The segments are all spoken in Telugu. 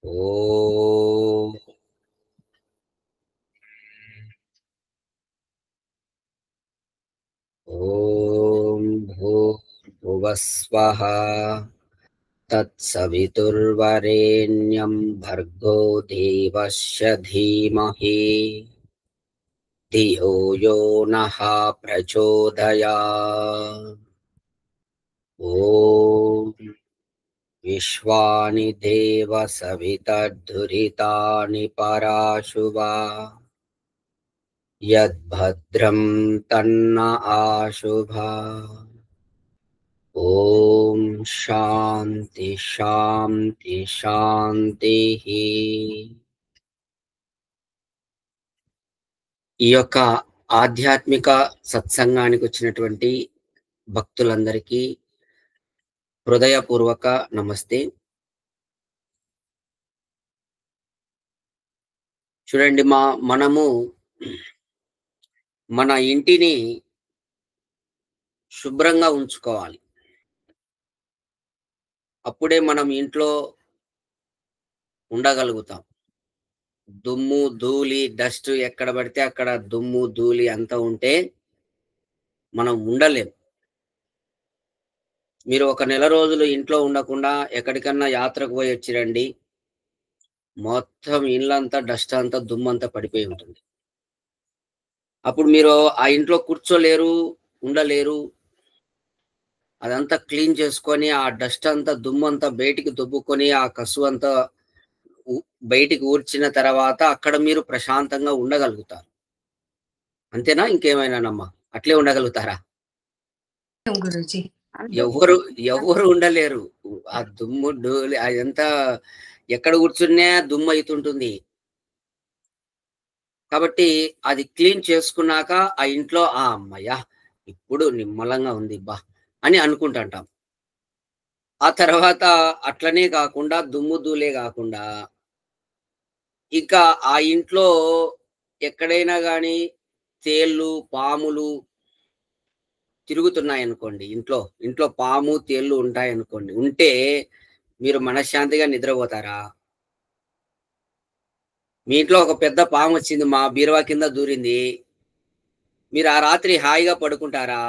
ఓం భూర్భువస్వః తత్సవితుర్వరేణ్యం భర్గో దేవస్య ధీమహి ధియో యో నః ప్రచోదయాత్. ఓం విశ్వాని దేవ సవితర్ధురితాని పరాశువా యద్భద్రం తన్న ఆశుభా. ఓం శాంతి శాంతి శాంతి. ఈ యొక్క ఆధ్యాత్మిక సత్సంగానికి వచ్చినటువంటి భక్తులందరికీ హృదయపూర్వక నమస్తే. చూడండి, మనము మన ఇంటిని శుభ్రంగా ఉంచుకోవాలి. అప్పుడే మనం ఇంట్లో ఉండగలుగుతాం. దుమ్ము ధూళి డస్ట్ ఎక్కడ పడితే అక్కడ దుమ్ము ధూళి అంతా ఉంటే మనం ఉండలేం. మీరు ఒక నెల రోజులు ఇంట్లో ఉండకుండా ఎక్కడికన్నా యాత్రకు పోయి వచ్చిరండి, మొత్తం ఇల్లంతా డస్ట్ అంతా దుమ్మంతా పడిపోయి ఉంటుంది. అప్పుడు మీరు ఆ ఇంట్లో కూర్చోలేరు, ఉండలేరు. అదంతా క్లీన్ చేసుకొని ఆ డస్ట్ అంతా దుమ్మంతా బయటికి దుబ్బుకొని ఆ కసు అంతా బయటికి ఊడ్చిన తర్వాత అక్కడ మీరు ప్రశాంతంగా ఉండగలుగుతారు. అంతేనా? ఇంకేమైనానమ్మా? అట్లే ఉండగలుగుతారా? గురూజీ ఎవరు ఉండలేరు. ఆ దుమ్ము ధూళి అదంతా ఎక్కడ కూర్చున్నా దుమ్ము అవుతుంటుంది. కాబట్టి అది క్లీన్ చేసుకున్నాక ఆ ఇంట్లో అమ్మయ్యా ఇప్పుడు నిమ్మలంగా ఉంది బా అని అనుకుంటుంటాం. ఆ తర్వాత అట్లనే కాకుండా దుమ్ము ధూళే కాకుండా ఇంకా ఆ ఇంట్లో ఎక్కడైనా కానీ తేళ్ళు పాములు తిరుగుతున్నాయనుకోండి, ఇంట్లో పాము తేళ్ళు ఉంటాయనుకోండి, ఉంటే మీరు మనశ్శాంతిగా నిద్రపోతారా? మీ ఇంట్లో ఒక పెద్ద పాము వచ్చింది, మా బీరువా కింద దూరింది, మీరు ఆ రాత్రి హాయిగా పడుకుంటారా?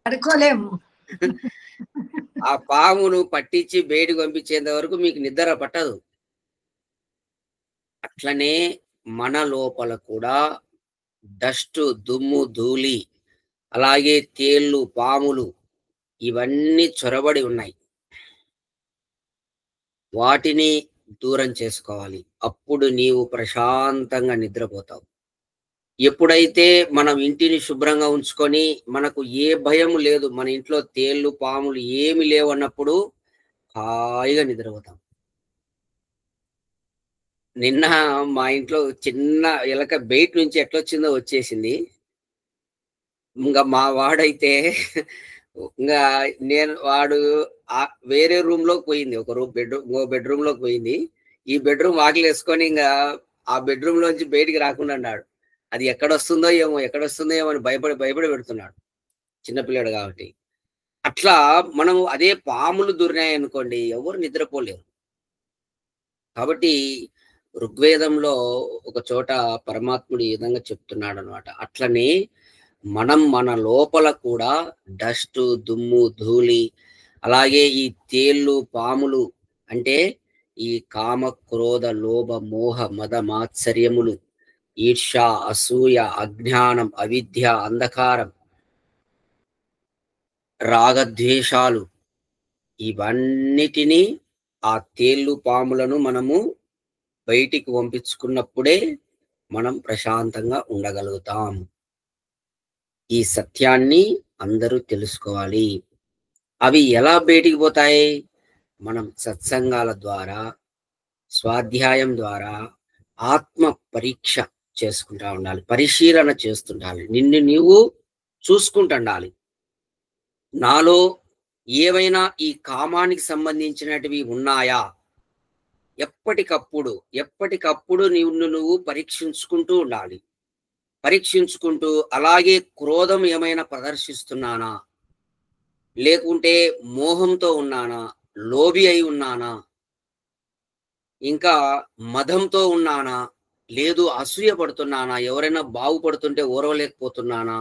పడుకోలేము. ఆ పామును పట్టించి బయటకు పంపించేంత వరకు మీకు నిద్ర పట్టదు. అట్లనే మన లోపల కూడా డస్ట్ దుమ్ము ధూళి అలాగే తేళ్ళు పాములు ఇవన్నీ చొరబడి ఉన్నాయి. వాటిని దూరం చేసుకోవాలి. అప్పుడు నీవు ప్రశాంతంగా నిద్రపోతావు. ఎప్పుడైతే మనం ఇంటిని శుభ్రంగా ఉంచుకొని మనకు ఏ భయం లేదు, మన ఇంట్లో తేళ్ళు పాములు ఏమి లేవు అన్నప్పుడు హాయిగా నిద్రపోతాం. నిన్న మా ఇంట్లో చిన్న ఎలక బయట నుంచి ఎట్లొచ్చిందో వచ్చేసింది. ఇంకా మా వాడైతే ఇంకా వాడు వేరే రూమ్ లోకి పోయింది. ఒక బెడ్రూమ్ లోకి పోయింది. ఈ బెడ్రూమ్ వాకిలు వేసుకొని ఇంకా ఆ బెడ్రూమ్ లోంచి బయటికి రాకుండా అన్నాడు. అది ఎక్కడొస్తుందో ఏమో అని భయపడి పెడుతున్నాడు, చిన్నపిల్లాడు కాబట్టి. అట్లా మనం అదే పాములు దూరినాయి అనుకోండి, ఎవరు నిద్రపోలేరు. కాబట్టి ఋగ్వేదంలో ఒక చోట పరమాత్ముడు ఈ విధంగా చెప్తున్నాడు అనమాట. అట్లనే మనం మన లోపల కూడా డస్ట్ దుమ్ము ధూళి అలాగే ఈ తేళ్ళు పాములు అంటే ఈ కామ క్రోధ లోభ మోహ మద మాత్సర్యములు, ఈర్ష్య అసూయ అజ్ఞానం అవిద్య అంధకారం రాగద్వేషాలు ఇవన్నిటినీ ఆ తేళ్ళు పాములను మనము బయటికి పంపించుకున్నప్పుడే మనం ప్రశాంతంగా ఉండగలుగుతాం. ఈ సత్యాన్ని అందరూ తెలుసుకోవాలి. అవి ఎలా బయటికి పోతాయి? మనం సత్సంగాల ద్వారా, స్వాధ్యాయం ద్వారా ఆత్మ పరీక్ష చేసుకుంటా ఉండాలి, పరిశీలన చేస్తుండాలి, నిన్ను నీవు చూసుకుంటుండాలి. నాలో ఏవైనా ఈ కామానికి సంబంధించినటివి ఉన్నాయా? ఎప్పటికప్పుడు నువ్వు పరీక్షించుకుంటూ ఉండాలి. పరీక్షించుకుంటూ అలాగే క్రోధం ఏమైనా ప్రదర్శిస్తున్నానా, లేకుంటే మోహంతో ఉన్నానా, లోభి అయి ఉన్నానా, ఇంకా మదంతో ఉన్నానా? లేదు అసూయ పడుతున్నానా? ఎవరైనా బాగుపడుతుంటే ఓర్వలేకపోతున్నానా?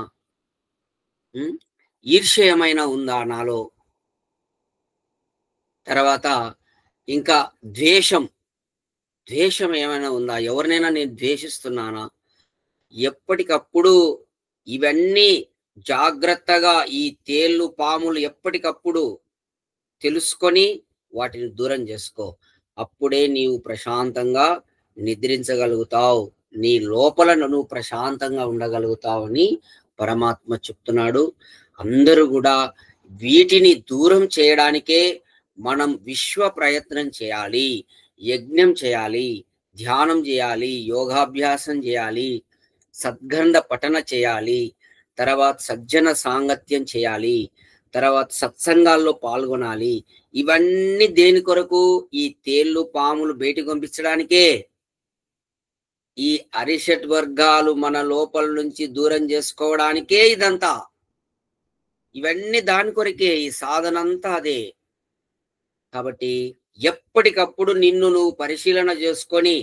హ్మ్. ఈర్ష్య ఏమైనా ఉందా నాలో? తర్వాత ఇంకా ద్వేషం, ద్వేషం ఏమైనా ఉందా? ఎవరినైనా నేను ద్వేషిస్తున్నానా? ఎప్పటికప్పుడు ఇవన్నీ జాగ్రత్తగా ఈ తేళ్ళు, పాములు ఎప్పటికప్పుడు తెలుసుకొని వాటిని దూరం చేసుకో. అప్పుడే నీవు ప్రశాంతంగా నిద్రించగలుగుతావు. నీ లోపల నువ్వు ప్రశాంతంగా ఉండగలుగుతావని పరమాత్మ చెప్తున్నాడు. అందరూ గూడా వీటిని దూరం చేయడానికే మనం విశ్వ ప్రయత్నం చేయాలి. యజ్ఞం చేయాలి, ధ్యానం జేయాలి, యోగాభ్యాసం జేయాలి, సద్గ్రంథ పఠన చేయాలి, తర్వాత సజ్జన సాంగత్యం చేయాలి, తర్వాత సత్సంగాల్లో పాల్గొనాలి. ఇవన్నీ దేని కొరకు? ఈ తేళ్ళు, పాములు బయటకు పంపించడానికే. ఈ అరిషట్ వర్గాలు మన లోపల నుంచి దూరం చేసుకోవడానికే ఇదంతా. ఇవన్నీ దాని కొరకే. ఈ సాధనంతా అదే. కాబట్టి ఎప్పటికప్పుడు నిన్ను నువ్వు పరిశీలన చేసుకొని,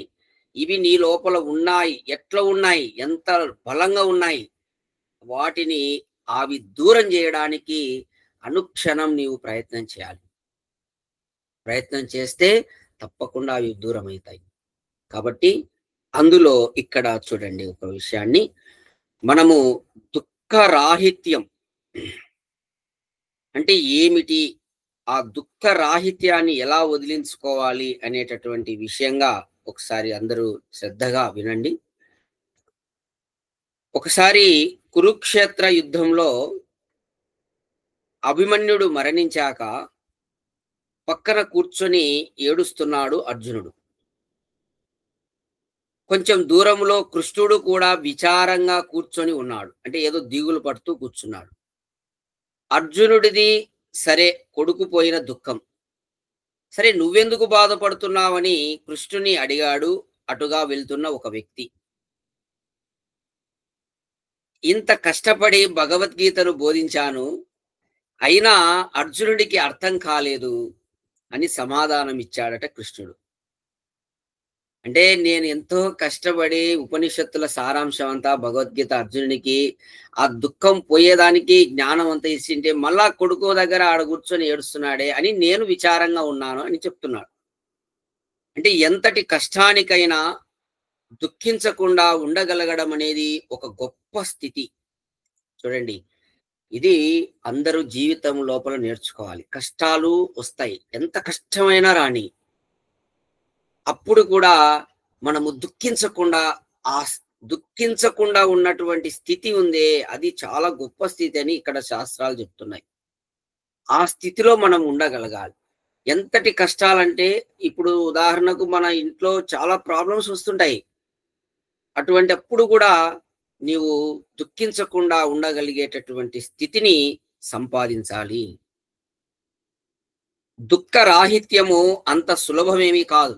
ఇవి నీ లోపల ఉన్నాయి, ఎట్లా ఉన్నాయి, ఎంత బలంగా ఉన్నాయి, వాటిని అవి దూరం చేయడానికి అనుక్షణం నీవు ప్రయత్నం చేయాలి. ప్రయత్నం చేస్తే తప్పకుండా అవి దూరం అవుతాయి. కాబట్టి అందులో ఇక్కడ చూడండి ఒక విషయాన్ని, మనము దుఃఖరాహిత్యం అంటే ఏమిటి? ఆ దుఃఖ రాహిత్యాన్ని ఎలా వదిలించుకోవాలి అనేటటువంటి విషయంగా ఒకసారి అందరూ శ్రద్ధగా వినండి. ఒకసారి కురుక్షేత్ర యుద్ధంలో అభిమన్యుడు మరణించాక పక్కన కూర్చొని ఏడుస్తున్నాడు అర్జునుడు. కొంచెం దూరంలో కృష్ణుడు కూడా విచారంగా కూర్చొని ఉన్నాడు. అంటే ఏదో దిగులు పడుతూ కూర్చున్నాడు. అర్జునుడిది సరే కొడుకు పోయిన దుఃఖం. సరే నువ్వెందుకు బాధపడుతున్నావని కృష్ణుని అడిగాడు అటుగా వెళ్తున్న ఒక వ్యక్తి. ఇంత కష్టపడి భగవద్గీతను బోధించాను, అయినా అర్జునుడికి అర్థం కాలేదు అని సమాధానం ఇచ్చాడట కృష్ణుడు. అంటే నేను ఎంతో కష్టపడి ఉపనిషత్తుల సారాంశం అంతా భగవద్గీత అర్జునునికి ఆ దుఃఖం పోయేదానికి జ్ఞానం అంతా ఇచ్చింటే మళ్ళా కొడుకు దగ్గర ఆడ కూర్చొని ఏడుస్తున్నాడే అని నేను విచారంగా ఉన్నాను అని చెప్తున్నాడు. అంటే ఎంతటి కష్టానికైనా దుఃఖించకుండా ఉండగలగడం అనేది ఒక గొప్ప స్థితి. చూడండి, ఇది అందరూ జీవితం లోపల నేర్చుకోవాలి. కష్టాలు వస్తాయి, ఎంత కష్టమైనా రాని, అప్పుడు కూడా మనము దుఃఖించకుండా, ఆ దుఃఖించకుండా ఉన్నటువంటి స్థితి ఉందే, అది చాలా గొప్ప స్థితి అని ఇక్కడ శాస్త్రాలు చెప్తున్నాయి. ఆ స్థితిలో మనం ఉండగలగాలి. ఎంతటి కష్టాలంటే, ఇప్పుడు ఉదాహరణకు మన ఇంట్లో చాలా ప్రాబ్లమ్స్ వస్తుంటాయి. అటువంటప్పుడు కూడా నీవు దుఃఖించకుండా ఉండగలిగేటటువంటి స్థితిని సంపాదించాలి. దుఃఖ రాహిత్యము అంత సులభమేమీ కాదు.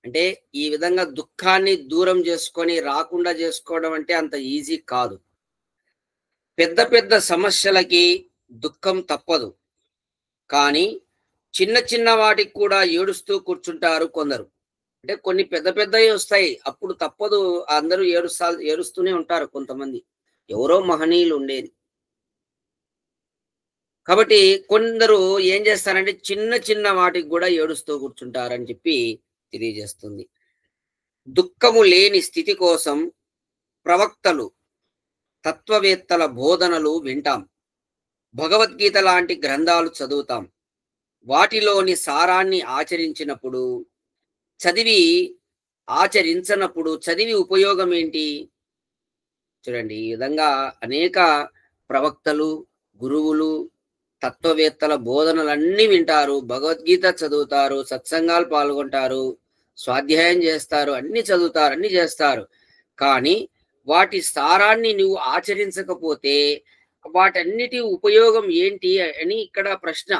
అంటే ఈ విధంగా దుఃఖాన్ని దూరం చేసుకొని రాకుండా చేసుకోవడం అంటే అంత ఈజీ కాదు. పెద్ద పెద్ద సమస్యలకి దుఃఖం తప్పదు. కానీ చిన్న చిన్న వాటికి కూడా ఏడుస్తూ కూర్చుంటారు కొందరు. అంటే కొన్ని పెద్ద పెద్దవి వస్తాయి. అప్పుడు తప్పదు, అందరూ ఏడుస్తూనే ఉంటారు కొంతమంది. ఎవరో మహనీయులు ఉండేది. కాబట్టి కొందరు ఏం చేస్తారంటే చిన్న చిన్న వాటికి కూడా ఏడుస్తూ కూర్చుంటారని చెప్పి తెలియజేస్తుంది. దుఃఖము లేని స్థితి కోసం ప్రవక్తలు, తత్వవేత్తల బోధనలు వింటాం. భగవద్గీత లాంటి గ్రంథాలు చదువుతాం. వాటిలోని సారాన్ని ఆచరించినప్పుడు, చదివి ఆచరించనప్పుడు చదివి ఉపయోగం ఏంటి? చూడండి, ఈ విధంగా అనేక ప్రవక్తలు, గురువులు, తత్వవేత్తల బోధనలన్నీ వింటారు, భగవద్గీత చదువుతారు, సత్సంగాలు పాల్గొంటారు, స్వాధ్యాయం చేస్తారు, అన్ని చదువుతారు, అన్ని చేస్తారు. కానీ వాటి సారాన్ని నువ్వు ఆచరించకపోతే వాటన్నిటి ఉపయోగం ఏంటి అని ఇక్కడ ప్రశ్న.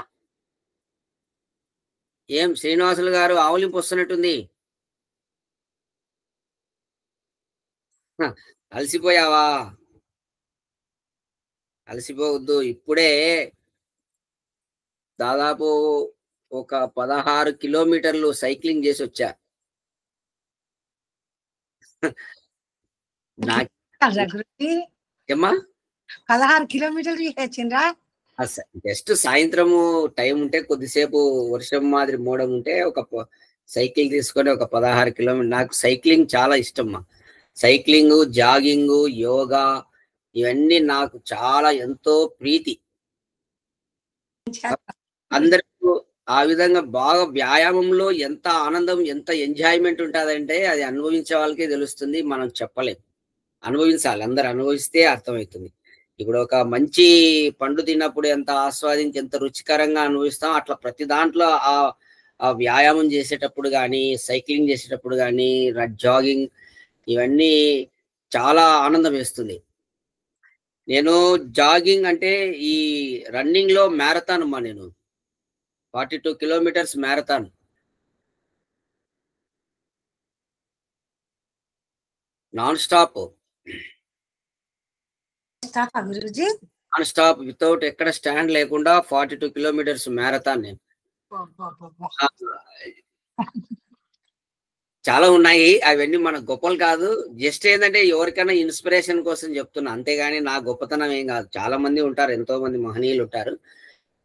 ఏం శ్రీనివాసులు గారు ఆవులింపు వస్తున్నట్టుంది? హ, అలసిపోయావా? అలసిపోవద్దు. ఇప్పుడే దాదాపు ఒక 16 కిలోమీటర్లు సైక్లింగ్ చేసి వచ్చా. నాకు గురుజీ ఏమ్మా 16 కిలోమీటర్లు చేసిండ్రా? జస్ట్ సాయంత్రము టైం ఉంటే కొద్దిసేపు వర్షం మాదిరి మోడం ఉంటే సైకిల్ తీసుకొని ఒక 16 కిలోమీటర్. నాకు సైక్లింగ్ చాలా ఇష్టమ్మా. సైక్లింగ్, జాగింగ్, యోగా ఇవన్నీ నాకు చాలా ఎంతో ప్రీతి. అందరూ ఆ విధంగా బాగా వ్యాయామంలో ఎంత ఆనందం, ఎంత ఎంజాయ్మెంట్ ఉంటుందంటే అది అనుభవించే వాళ్ళకే తెలుస్తుంది. మనం చెప్పలేం. అనుభవించాలి. అందరు అనుభవిస్తే అర్థమవుతుంది. ఇప్పుడు ఒక మంచి పండు తిన్నప్పుడు ఎంత ఆస్వాదించి ఎంత రుచికరంగా అనుభవిస్తాం, అట్లా ప్రతి దాంట్లో ఆ వ్యాయామం చేసేటప్పుడు కానీ, సైక్లింగ్ చేసేటప్పుడు కానీ, జాగింగ్ ఇవన్నీ చాలా ఆనందం వేస్తుంది. నేను జాగింగ్ అంటే ఈ రన్నింగ్ లో మ్యారథాన్ అమ్మా. నేను 42 kilometres marathon non stop. Guruji non stop without ఎక్కడ స్టాండ్ లేకుండా 42 కిలోమీటర్స్ మ్యారథాన్ నేను. చాలా ఉన్నాయి. అవన్నీ మన గొప్పలు కాదు. జస్ట్ ఏంటంటే ఎవరికైనా ఇన్స్పిరేషన్ కోసం చెప్తున్నా, అంతేగాని నా గొప్పతనం ఏం కాదు. చాలా మంది ఉంటారు, ఎంతో మంది మహనీయులు ఉంటారు.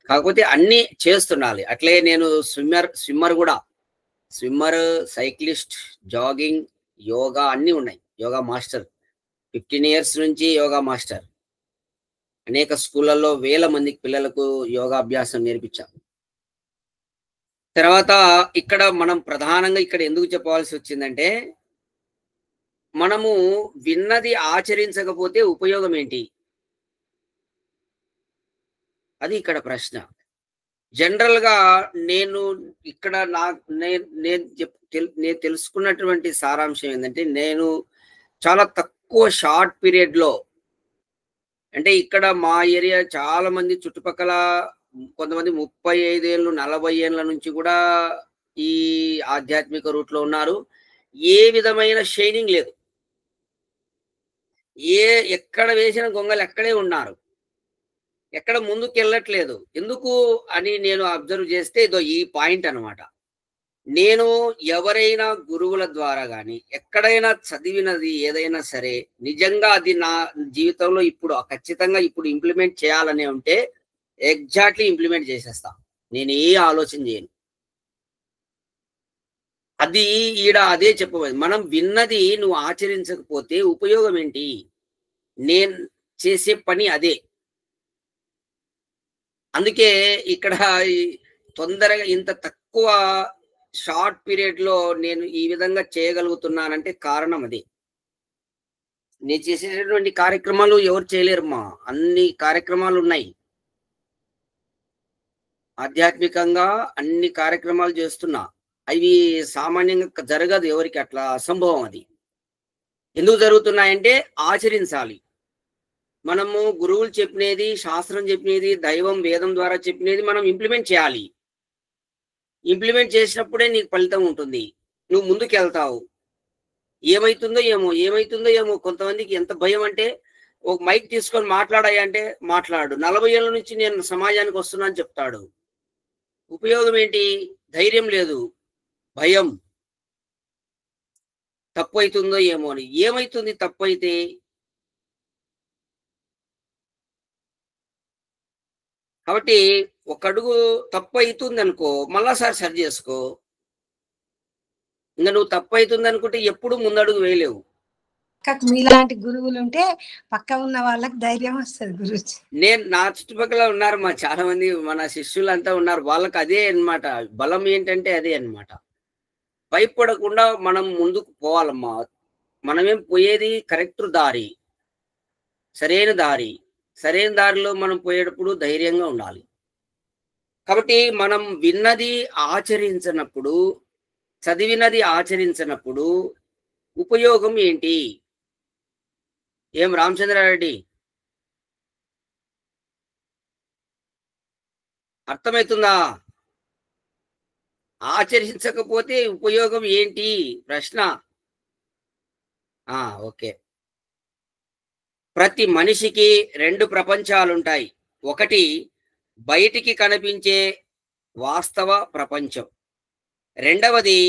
కాకపోతే అన్ని చేస్తుండాలి. అట్లే నేను స్విమ్మర్ కూడా. స్విమ్మర్, సైక్లిస్ట్, జాగింగ్, యోగా అన్నీ ఉన్నాయి. యోగా మాస్టర్ 15 ఇయర్స్ నుంచి యోగా మాస్టర్. అనేక స్కూళ్ళల్లో వేల మందికి పిల్లలకు యోగాభ్యాసం నేర్పించాం. తర్వాత ఇక్కడ మనం ప్రధానంగా ఇక్కడ ఎందుకు చెప్పవలసి వచ్చిందంటే, మనము విన్నది ఆచరించకపోతే ఉపయోగం ఏంటి? అది ఇక్కడ ప్రశ్న. జనరల్ గా నేను ఇక్కడ నేను తెలుసుకున్నటువంటి సారాంశం ఏంటంటే, నేను చాలా తక్కువ షార్ట్ పీరియడ్ లో, అంటే ఇక్కడ మా ఏరియా చాలా మంది చుట్టుపక్కల కొంతమంది 35 ఏళ్ళు 40 ఏళ్ళ నుంచి కూడా ఈ ఆధ్యాత్మిక రూట్ లో ఉన్నారు. ఏ విధమైన షైనింగ్ లేదు. ఎక్కడ వేసిన గొంగలు ఎక్కడే ఉన్నారు. ఎక్కడ ముందుకు వెళ్ళట్లేదు. ఎందుకు అని నేను అబ్జర్వ్ చేస్తే ఇదో ఈ పాయింట్ అన్నమాట. నేను ఎవరైనా గురువుల ద్వారా కానీ ఎక్కడైనా చదివినది ఏదైనా సరే నిజంగా అది నా జీవితంలో ఇప్పుడు ఖచ్చితంగా ఇప్పుడు ఇంప్లిమెంట్ చేయాలనే ఉంటే ఎగ్జాక్ట్లీ ఇంప్లిమెంట్ చేసేస్తా. నేను ఏ ఆలోచన చేయను. అది అదే చెప్పబోయేది. మనం విన్నది నువ్వు ఆచరించకపోతే ఉపయోగం ఏంటి? నేను చేసే పని అదే. అందుకే ఇక్కడ తొందరగా ఇంత తక్కువ షార్ట్ పీరియడ్ లో నేను ఈ విధంగా చేయగలుగుతున్నానంటే కారణం అదే. నేను చేసేటటువంటి కార్యక్రమాలు ఎవరు చేయలేరమ్మా. అన్ని కార్యక్రమాలు ఉన్నాయి. ఆధ్యాత్మికంగా అన్ని కార్యక్రమాలు చేస్తున్నా. అవి సామాన్యంగా జరగదు ఎవరికి, అట్లా అసంభవం. అది ఎందుకు జరుగుతున్నాయంటే ఆచరించాలి. మనము గురువులు చెప్పినది, శాస్త్రం చెప్పినది, దైవం వేదం ద్వారా చెప్పినది మనం ఇంప్లిమెంట్ చేయాలి. ఇంప్లిమెంట్ చేసినప్పుడే నీకు ఫలితం ఉంటుంది. నువ్వు ముందుకు వెళ్తావు. ఏమైతుందో ఏమో. కొంతమందికి ఎంత భయం అంటే, ఒక మైక్ తీసుకొని మాట్లాడాయంటే మాట్లాడు. 40 ఏళ్ళ నుంచి నేను సమాజానికి వస్తున్నా అని చెప్తాడు. ఉపయోగం ఏంటి? ధైర్యం లేదు, భయం. తప్పు అవుతుందో ఏమో అని. ఏమైతుంది తప్పు అయితే? కాబట్టి ఒక అడుగు తప్పు అవుతుంది అనుకో, మళ్ళాసారి సరి చేసుకో. ఇంకా నువ్వు తప్పు అవుతుంది అనుకుంటే ఎప్పుడు ముందడుగు వేయలేవు. మీలాంటి గురువులు ఉంటే పక్క ఉన్న వాళ్ళకి ధైర్యం వస్తుంది గురుజీ. నా చుట్టుపక్కల ఉన్నారు మా చాలా మంది, మన శిష్యులంతా ఉన్నారు. వాళ్ళకి అదే అన్నమాట. బలం ఏంటంటే అదే అన్నమాట. భయపడకుండా మనం ముందుకు పోవాలమ్మా. మనమేం పోయేది కరెక్ట్ దారి, సరైన దారి. సరైన దారిలో మనం పోయేటప్పుడు ధైర్యంగా ఉండాలి. కాబట్టి మనం విన్నది ఆచరించినప్పుడు, చదివినది ఆచరించినప్పుడు ఉపయోగం ఏంటి? ఏం రామచంద్రారెడ్డి, అర్థమవుతుందా? ఆచరించకపోతే ఉపయోగం ఏంటి ప్రశ్న. ఓకే. ప్రతి మనిషికి 2 ప్రపంచాలుంటాయి. ఒకటి బయటికి కనిపించే వాస్తవ ప్రపంచం. రెండవది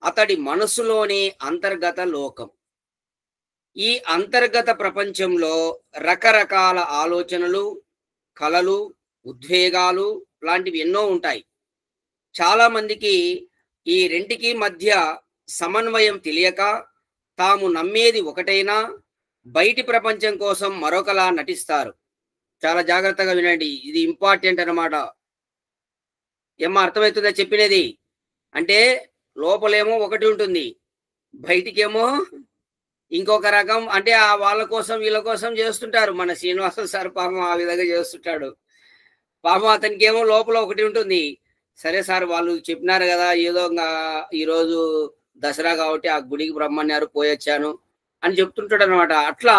అతడి మనసులోని అంతర్గత లోకం. ఈ అంతర్గత ప్రపంచంలో రకరకాల ఆలోచనలు, కలలు, ఉద్వేగాలు లాంటివి ఎన్నో ఉంటాయి. చాలా మందికి ఈ రెంటికి మధ్య సమన్వయం తెలియక తాము నమ్మేది ఒకటైనా బయటి ప్రపంచం కోసం మరొకలా నటిస్తారు. చాలా జాగ్రత్తగా వినండి. ఇది ఇంపార్టెంట్ అన్నమాట. ఏమో అర్థమవుతుందా చెప్పినది? అంటే లోపలేమో ఒకటి ఉంటుంది. బయటికేమో ఇంకొక రకం, అంటే వాళ్ళ కోసం వీళ్ళ కోసం చేస్తుంటారు. మన శ్రీనివాసులు సార్ పాపం ఆ విధంగా చేస్తుంటాడు. పాపం అతనికేమో లోపల ఒకటి ఉంటుంది. సరే సార్ వాళ్ళు చెప్పినారు కదా, ఏదో ఈరోజు దసరా కాబట్టి ఆ గుడికి రమ్మన్నారు పోయొచ్చాను అని చెప్తుంటాడు అనమాట. అట్లా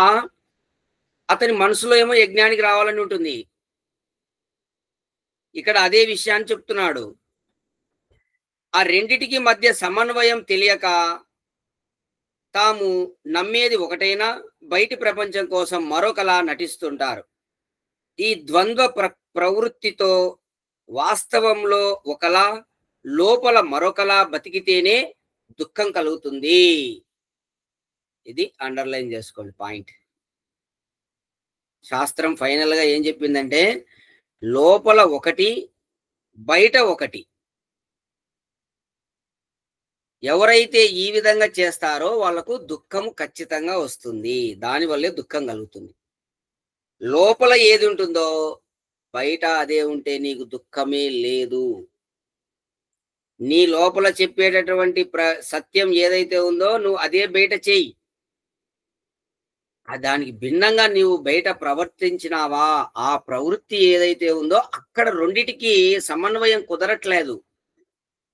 అతని మనసులో ఏమో యజ్ఞానికి రావాలని ఉంటుంది. ఇక్కడ అదే విషయాన్ని చెప్తున్నాడు. ఆ రెండిటికి మధ్య సమన్వయం తెలియక తాము నమ్మేది ఒకటైనా బయటి ప్రపంచం కోసం మరొకలా నటిస్తుంటారు. ఈ ద్వంద్వ ప్రవృత్తితో వాస్తవంలో ఒకలా లోపల మరొకలా బతికితేనే దుఃఖం కలుగుతుంది. ఇది అండర్లైన్ చేసుకోండి పాయింట్. శాస్త్రం ఫైనల్ గా ఏం చెప్పిందంటే లోపల ఒకటి బయట ఒకటి. ఎవరైతే ఈ విధంగా చేస్తారో వాళ్ళకు దుఃఖము ఖచ్చితంగా వస్తుంది. దానివల్లే దుఃఖం కలుగుతుంది. లోపల ఏది ఉంటుందో బయట అదే ఉంటే నీకు దుఃఖమే లేదు. నీ లోపల చెప్పేటటువంటి సత్యం ఏదైతే ఉందో నువ్వు అదే బయట చెయ్యి. దానికి భిన్నంగా నీవు బయట ప్రవర్తించినావా, ఆ ప్రవృత్తి ఏదైతే ఉందో అక్కడ రెండిటికి సమన్వయం కుదరట్లేదు,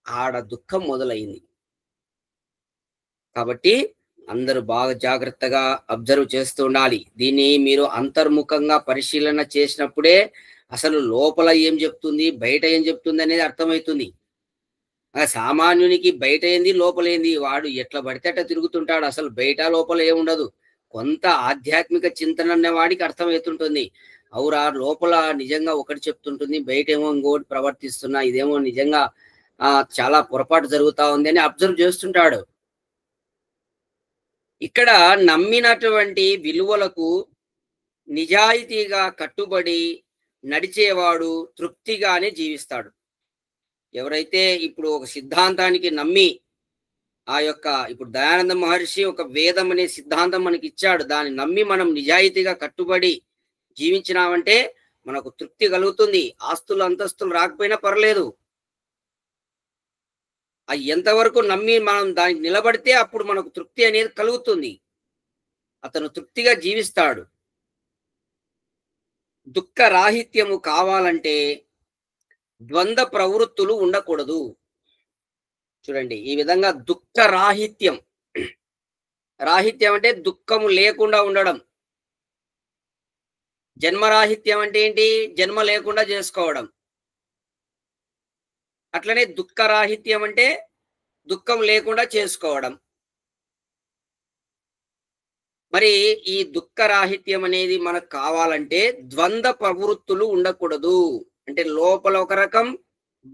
ఆడ దుఃఖం మొదలైంది. కాబట్టి అందరూ బాగా జాగ్రత్తగా అబ్జర్వ్ చేస్తూ ఉండాలి. దీన్ని మీరు అంతర్ముఖంగా పరిశీలన చేసినప్పుడే అసలు లోపల ఏం చెప్తుంది బయట ఏం చెప్తుంది అనేది అర్థమవుతుంది. సామాన్యునికి బయట ఏంది లోపల ఏంది, వాడు ఎట్లా పడితే అట్లా తిరుగుతుంటాడు. అసలు బయట లోపల ఏముండదు. కొంత ఆధ్యాత్మిక చింతన అనే వాడికి అర్థమవుతుంటుంది. అవురా లోపల నిజంగా ఒకటి చెప్తుంటుంది, బయట ఏమో ఇంకోటి ప్రవర్తిస్తున్నా, ఇదేమో నిజంగా చాలా పొరపాటు జరుగుతా ఉంది అని అబ్జర్వ్ చేస్తుంటాడు. ఇక్కడ నమ్మినటువంటి విలువలకు నిజాయితీగా కట్టుబడి నడిచేవాడు తృప్తిగానే జీవిస్తాడు. ఎవరైతే ఇప్పుడు ఒక సిద్ధాంతానికి నమ్మి ఇప్పుడు దయానంద మహర్షి ఒక వేదం అనే సిద్ధాంతం మనకి ఇచ్చాడు, దాన్ని నమ్మి మనం నిజాయితీగా కట్టుబడి జీవించినామంటే మనకు తృప్తి కలుగుతుంది. ఆస్తులు అంతస్తులు రాకపోయినా పర్లేదు, ఎంతవరకు నమ్మి మనం దానికి నిలబడితే అప్పుడు మనకు తృప్తి అనేది కలుగుతుంది. అతను తృప్తిగా జీవిస్తాడు. దుఃఖ రాహిత్యము కావాలంటే ద్వంద్వ ప్రవృత్తులు ఉండకూడదు. చూడండి ఈ విధంగా దుఃఖ రాహిత్యం, రాహిత్యం అంటే దుఃఖము లేకుండా ఉండడం. జన్మరాహిత్యం అంటే ఏంటి, జన్మ లేకుండా చేసుకోవడం. అట్లనే దుఃఖ రాహిత్యం అంటే దుఃఖం లేకుండా చేసుకోవడం. మరి ఈ దుఃఖ రాహిత్యం అనేది మనకు కావాలంటే ద్వంద్వ ప్రవృత్తులు ఉండకూడదు. అంటే లోపల ఒక రకం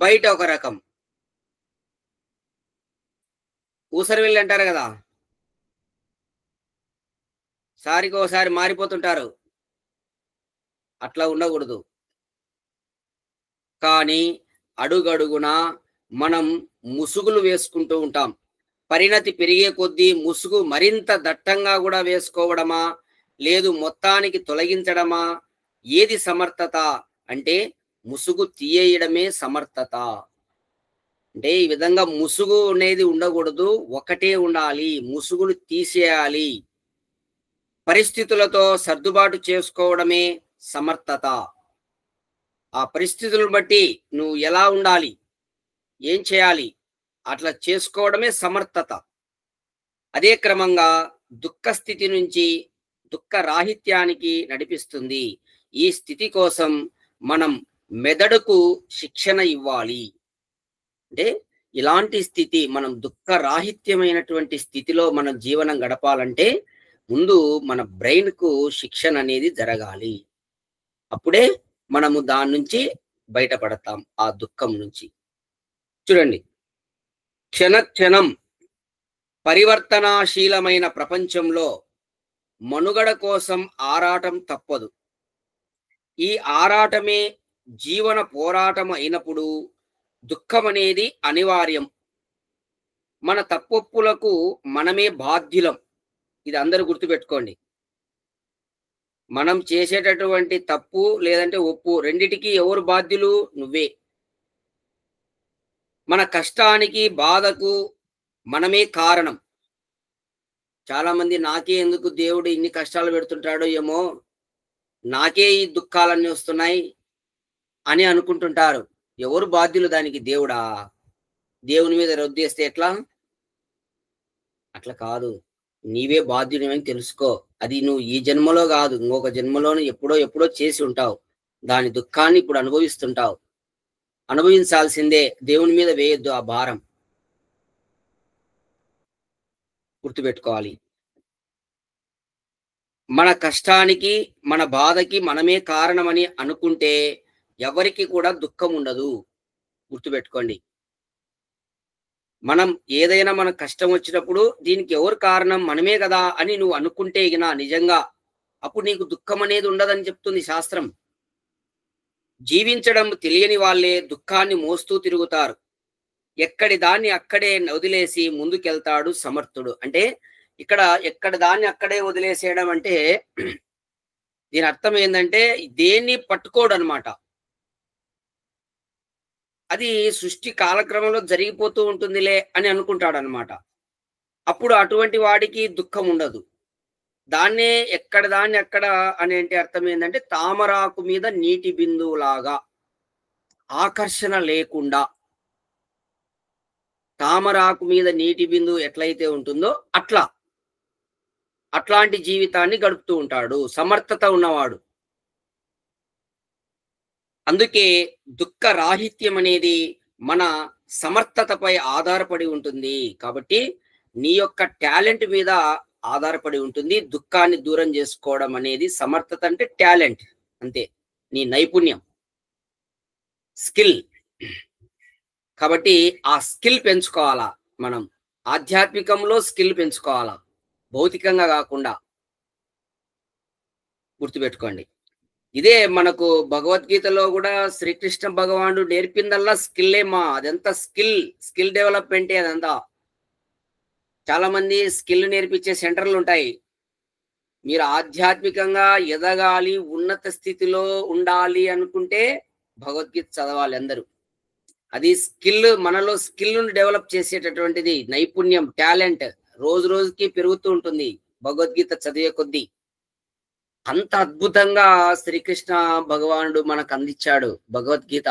బయట ఒక రకం. ఊసరవెల్లి అంటారు కదా, సారికి ఒకసారి మారిపోతుంటారు. అట్లా ఉండకూడదు. కానీ అడుగడుగున మనం ముసుగులు వేసుకుంటూ ఉంటాం. పరిణతి పెరిగే కొద్దీ ముసుగు మరింత దట్టంగా కూడా వేసుకోవడమా, లేదు మొత్తానికి తొలగించడమా? ఏది సమర్థత అంటే ముసుగు తీయడమే సమర్థత. అంటే ఈ విధంగా ముసుగు అనేది ఉండకూడదు, ఒకటే ఉండాలి. ముసుగును తీసేయాలి. పరిస్థితులతో సర్దుబాటు చేసుకోవడమే సమర్థత. ఆ పరిస్థితులను బట్టి నువ్వు ఎలా ఉండాలి, ఏం చేయాలి, అట్లా చేసుకోవడమే సమర్థత. అదే క్రమంగా దుఃఖ స్థితి నుంచి దుఃఖ రాహిత్యానికి నడిపిస్తుంది. ఈ స్థితి కోసం మనం మెదడుకు శిక్షణ ఇవ్వాలి. అంటే ఇలాంటి స్థితి, మనం దుఃఖ రాహిత్యమైనటువంటి స్థితిలో మనం జీవనం గడపాలంటే ముందు మన బ్రెయిన్ కు శిక్షణ అనేది జరగాలి. అప్పుడే మనము దాని నుంచి బయటపడతాం, ఆ దుఃఖం నుంచి. చూడండి, క్షణ క్షణం పరివర్తనాశీలమైన ప్రపంచంలో మనుగడ కోసం ఆరాటం తప్పదు. ఈ ఆరాటమే జీవన పోరాటం అయినప్పుడు దుఃఖం అనేది అనివార్యం. మన తప్పొప్పులకు మనమే బాధ్యులం. ఇది అందరూ గుర్తుపెట్టుకోండి. మనం చేసేటటువంటి తప్పు లేదంటే ఒప్పు రెండిటికి ఎవరు బాధ్యులు? నువ్వే. మన కష్టానికి, బాధకు మనమే కారణం. చాలామంది నాకే ఎందుకు దేవుడు ఇన్ని కష్టాలు పెడుతుంటాడో ఏమో, నాకే ఈ దుఃఖాలన్నీ వస్తున్నాయి అని అనుకుంటుంటారు. ఎవరు బాధ్యులు దానికి? దేవుడా? దేవుని మీద రుద్దేస్తే ఎట్లా? అట్లా కాదు. నీవే బాధ్యుడివని తెలుసుకో. అది నువ్వు ఈ జన్మలో కాదు, ఇంకొక జన్మలోనే ఎప్పుడో ఎప్పుడో చేసి ఉంటావు. దాని దుఃఖాన్ని ఇప్పుడు అనుభవిస్తుంటావు. అనుభవించాల్సిందే. దేవుని మీద వేయొద్దు ఆ భారం. గుర్తుపెట్టుకోవాలి. మన కష్టానికి, మన బాధకి మనమే కారణమని అనుకుంటే ఎవరికి కూడా దుఃఖం ఉండదు. గుర్తుపెట్టుకోండి. మనం ఏదైనా మన కష్టం వచ్చినప్పుడు దీనికి ఎవరు కారణం? మనమే కదా అని నువ్వు అనుకుంటే నిజంగా అప్పుడు నీకు దుఃఖం అనేది ఉండదని చెప్తుంది శాస్త్రం. జీవించడం తెలియని వాళ్ళే దుఃఖాన్ని మోస్తూ తిరుగుతారు. ఎక్కడి దాన్ని అక్కడే వదిలేసి ముందుకెళ్తాడు సమర్థుడు. అంటే ఇక్కడ ఎక్కడి దాన్ని అక్కడే వదిలేసేయడం అంటే దీని అర్థం ఏంటంటే దేన్ని పట్టుకోడు అనమాట. అది సృష్టి కాలక్రమంలో జరిగిపోతూ ఉంటుందిలే అని అనుకుంటాడు అనమాట. అప్పుడు అటువంటి వాడికి దుఃఖం ఉండదు. దాన్నే ఎక్కడ దాన్ని అక్కడ అనేంటి అర్థం ఏంటంటే తామరాకు మీద నీటి బిందువులాగా ఆకర్షణ లేకుండా, తామరాకు మీద నీటి బిందువు ఎట్లయితే ఉంటుందో అట్లాంటి జీవితాన్ని గడుపుతూ ఉంటాడు సమర్థత ఉన్నవాడు. అందుకే దుఃఖ రాహిత్యం అనేది మన సమర్థతపై ఆధారపడి ఉంటుంది. కాబట్టి నీ యొక్క టాలెంట్ మీద ఆధారపడి ఉంటుంది. దుఃఖాన్ని దూరం చేసుకోవడం అనేది సమర్థత అంటే టాలెంట్ అంతే, నీ నైపుణ్యం, స్కిల్. కాబట్టి ఆ స్కిల్ పెంచుకోవాలా మనం. ఆధ్యాత్మికంలో స్కిల్ పెంచుకోవాలా, భౌతికంగా కాకుండా. గుర్తుపెట్టుకోండి. ఇదే మనకు భగవద్గీతలో కూడా శ్రీకృష్ణ భగవానుడు నేర్పిందల్లా స్కిల్లేమా. అదంతా స్కిల్ డెవలప్మెంటే అదంతా. చాలా మంది స్కిల్ నేర్పించే సెంటర్లు ఉంటాయి. మీరు ఆధ్యాత్మికంగా ఎదగాలి, ఉన్నత స్థితిలో ఉండాలి అనుకుంటే భగవద్గీత చదవాలి అందరూ. అది స్కిల్, మనలో స్కిల్ను డెవలప్ చేసేటటువంటిది. నైపుణ్యం, టాలెంట్ రోజు రోజుకి పెరుగుతూ ఉంటుంది భగవద్గీత చదివే కొద్దీ. అంత అద్భుతంగా శ్రీకృష్ణ భగవానుడు మనకు అందించాడు భగవద్గీత.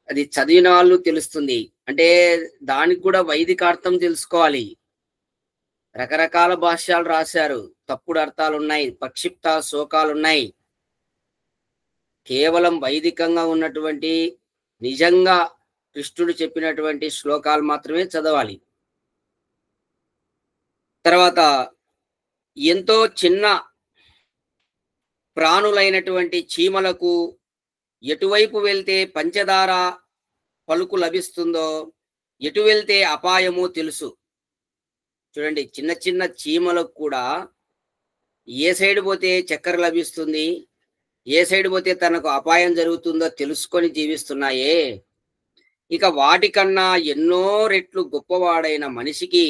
అది చదివిన వాళ్ళు తెలుస్తుంది. అంటే దానికి కూడా వైదికార్థం తెలుసుకోవాలి. రకరకాల భాష్యాలు రాశారు, తప్పుడు అర్థాలు ఉన్నాయి, పక్షిప్త శోకాలు ఉన్నాయి. కేవలం వైదికంగా ఉన్నటువంటి నిజంగా కృష్ణుడు చెప్పినటువంటి శ్లోకాలు మాత్రమే చదవాలి. తర్వాత ఎంతో చిన్న ప్రాణులైనటువంటి చీమలకు ఎటువైపు వెళ్తే పంచదార పలుకు లభిస్తుందో, ఎటు వెళ్తే అపాయమో తెలుసు. చూడండి, చిన్న చిన్న చీమలకు కూడా ఏ సైడ్ పోతే చక్కెర లభిస్తుంది, ఏ సైడ్ పోతే తనకు అపాయం జరుగుతుందో తెలుసుకొని జీవిస్తున్నాయే. ఇక వాటికన్నా ఎన్నో రెట్లు గొప్పవాడైన మనిషికి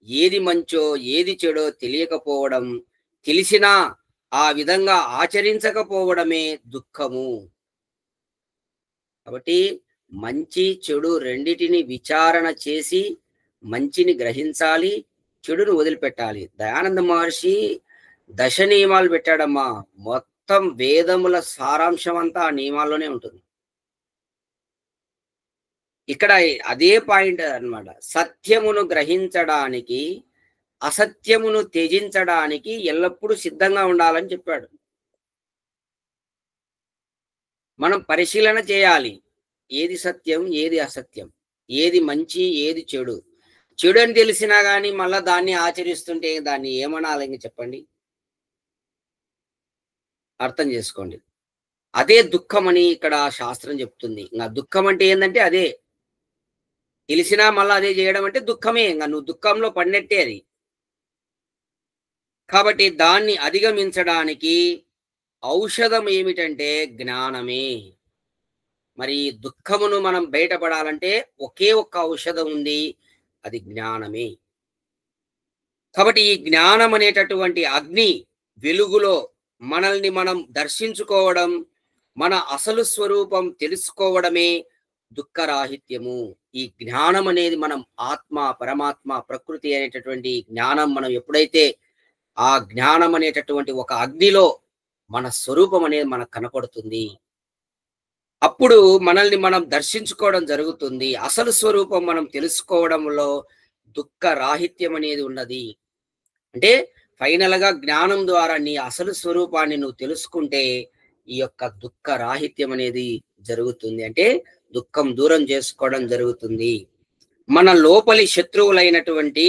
ఏది మంచో ఏది చెడో తెలియకపోవడం, తెలిసినా ఆ విధంగా ఆచరించకపోవడమే దుఃఖము. కాబట్టి మంచి చెడు రెండిటిని విచారణ చేసి మంచిని గ్రహించాలి, చెడును వదిలిపెట్టాలి. దయానంద మహర్షి దశ నియమాలు పెట్టాడమ్మా. మొత్తం వేదముల సారాంశం అంతా ఆ నియమాల్లోనే ఉంటుంది. ఇక్కడ అదే పాయింట్ అన్నమాట. సత్యమును గ్రహించడానికి, అసత్యమును త్యజించడానికి ఎల్లప్పుడూ సిద్ధంగా ఉండాలని చెప్పాడు. మనం పరిశీలన చేయాలి. ఏది సత్యం, ఏది అసత్యం, ఏది మంచి, ఏది చెడు. చెడు అని తెలిసినా కానీ మళ్ళా దాన్ని ఆచరిస్తుంటే దాన్ని ఏమనాలి ఇంక చెప్పండి? అర్థం చేసుకోండి. అదే దుఃఖం అని ఇక్కడ శాస్త్రం చెప్తుంది. ఇంకా దుఃఖం అంటే ఏంటంటే అదే. తెలిసినా మళ్ళీ అదే చేయడం అంటే దుఃఖమే. ఇంకా నువ్వు దుఃఖంలో పడినట్టే అది. కాబట్టి దాన్ని అధిగమించడానికి ఔషధం ఏమిటంటే జ్ఞానమే. మరి దుఃఖమును మనం బయటపడాలంటే ఒకే ఒక్క ఔషధం ఉంది, అది జ్ఞానమే. కాబట్టి ఈ జ్ఞానం అనేటటువంటి అగ్ని వెలుగులో మనల్ని మనం దర్శించుకోవడం, మన అసలు స్వరూపం తెలుసుకోవడమే దుఃఖరాహిత్యము. ఈ జ్ఞానం అనేది మనం ఆత్మ, పరమాత్మ, ప్రకృతి అనేటటువంటి జ్ఞానం మనం ఎప్పుడైతే ఆ జ్ఞానం అనేటటువంటి ఒక అగ్నిలో మన స్వరూపం అనేది మనకు కనపడుతుంది. అప్పుడు మనల్ని మనం దర్శించుకోవడం జరుగుతుంది. అసలు స్వరూపం మనం తెలుసుకోవడంలో దుఃఖ రాహిత్యం అనేది ఉన్నది. అంటే ఫైనల్‌గా జ్ఞానం ద్వారా నీ అసలు స్వరూపాన్ని నువ్వు తెలుసుకుంటే ఈ యొక్క దుఃఖ రాహిత్యం అనేది జరుగుతుంది. అంటే దుఃఖం దూరం చేసుకోవడం జరుగుతుంది. మన లోపలి శత్రువులైనటువంటి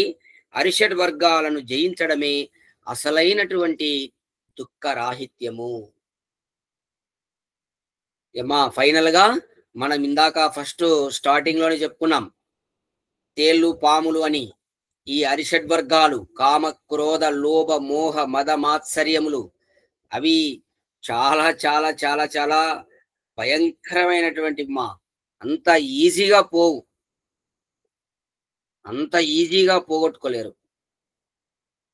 అరిషడ్ వర్గాలను జయించడమే అసలైనటువంటి దుఃఖ రాహిత్యము. ఏమా ఫైనల్‌గా మనం ఇందాక ఫస్ట్ స్టార్టింగ్‌లోనే చెప్పుకున్నాం. తేళ్ళు, పాములు అని. ఈ అరిషడ్ వర్గాలు కామ, క్రోధ, లోభ, మోహ, మద, మాత్సర్యములు అవి చాలా చాలా చాలా చాలా భయంకరమైనటువంటి అంత ఈజీగా పోవు. అంత ఈజీగా పోగొట్టుకోలేరు.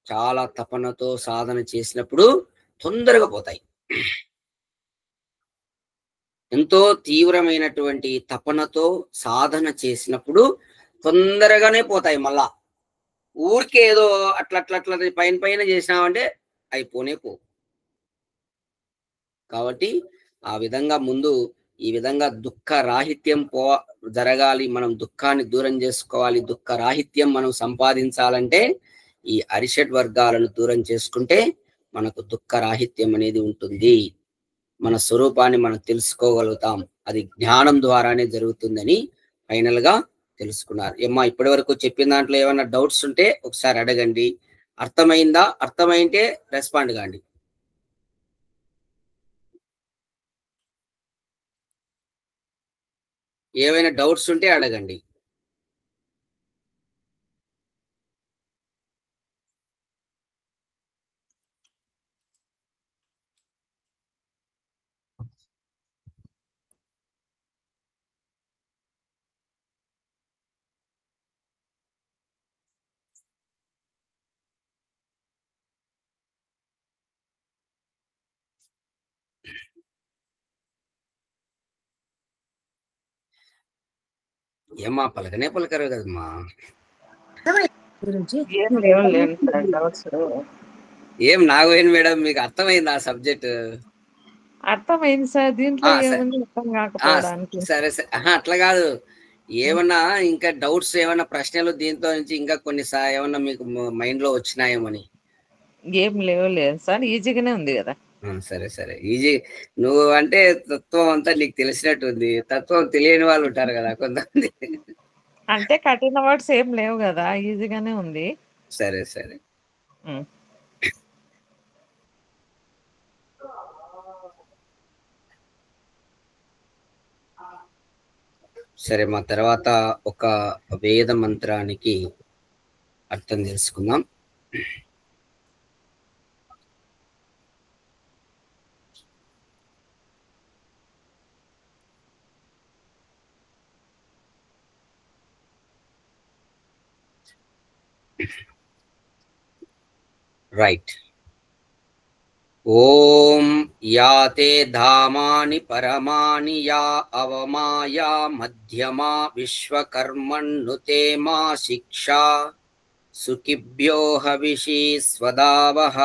చాలా తపనతో సాధన చేసినప్పుడు తొందరగా పోతాయి. ఎంతో తీవ్రమైనటువంటి తపనతో సాధన చేసినప్పుడు తొందరగానే పోతాయి మళ్ళా. ఊరికే ఏదో అట్లా అట్లా అట్లా పైన పైన చేసినామంటే అయిపోనే పోవు. కాబట్టి ఆ విధంగా ముందు ఈ విధంగా దుఃఖ రాహిత్యం జరగాలి. మనం దుఃఖాన్ని దూరం చేసుకోవాలి. దుఃఖ రాహిత్యం మనం సంపాదించాలంటే ఈ అరిషడ్ వర్గాలను దూరం చేసుకుంటే మనకు దుఃఖ రాహిత్యం అనేది ఉంటుంది. మన స్వరూపాన్ని మనం తెలుసుకోగలుగుతాం. అది జ్ఞానం ద్వారానే జరుగుతుందని ఫైనల్ గా తెలుసుకున్నారు. ఏమ్మా ఇప్పటి వరకు చెప్పిన దాంట్లో ఏమైనా డౌట్స్ ఉంటే ఒకసారి అడగండి. అర్థమైందా? అర్థమైంటే రెస్పాండ్ కాండి. ఏవైనా డౌట్స్ ఉంటే అడగండి. ఏమ్మా పలకనే పలకరు కదమ్మా. గురుజీ ఏం లేవులేండి సార్ డౌట్స్. ఏం నాగవేణి మేడం మీకు అర్థమైంది ఆ సబ్జెక్ట్? అర్థమైంది సార్. దీంట్లో ఏముంది అర్థం కాకపోవడానికి? సరే సరే అట్లా కాదు. ఏమన్నా ఇంకా డౌట్స్ ఏమన్నా ప్రశ్నలు దీంతో నుంచి ఇంకా కొన్ని ఏమన్నా మీకు మైండ్ లో వచ్చినాయేమని? ఏం లేవులేదు సార్, ఈజీగానే ఉంది కదా. సరే సరే ఈజీ. నువ్వు అంటే తత్వం అంతా నీకు తెలిసినట్టుంది. తత్వం తెలియని వాళ్ళు ఉంటారు కదా కొంతమంది. అంటే కఠిన వర్డ్స్ ఏం లేవు కదా, ఈజీగానే ఉంది. సరే సరే సరే మా తర్వాత ఒక వేద మంత్రానికి అర్థం తెలుసుకుందాం. రైట్. ఓం యాతే ధామాని పరమాని యా అవమాయా మధ్యమా విశ్వకర్మణ్నుతే మా శిక్షా సుఖిభ్యో హవిషీ స్వదావః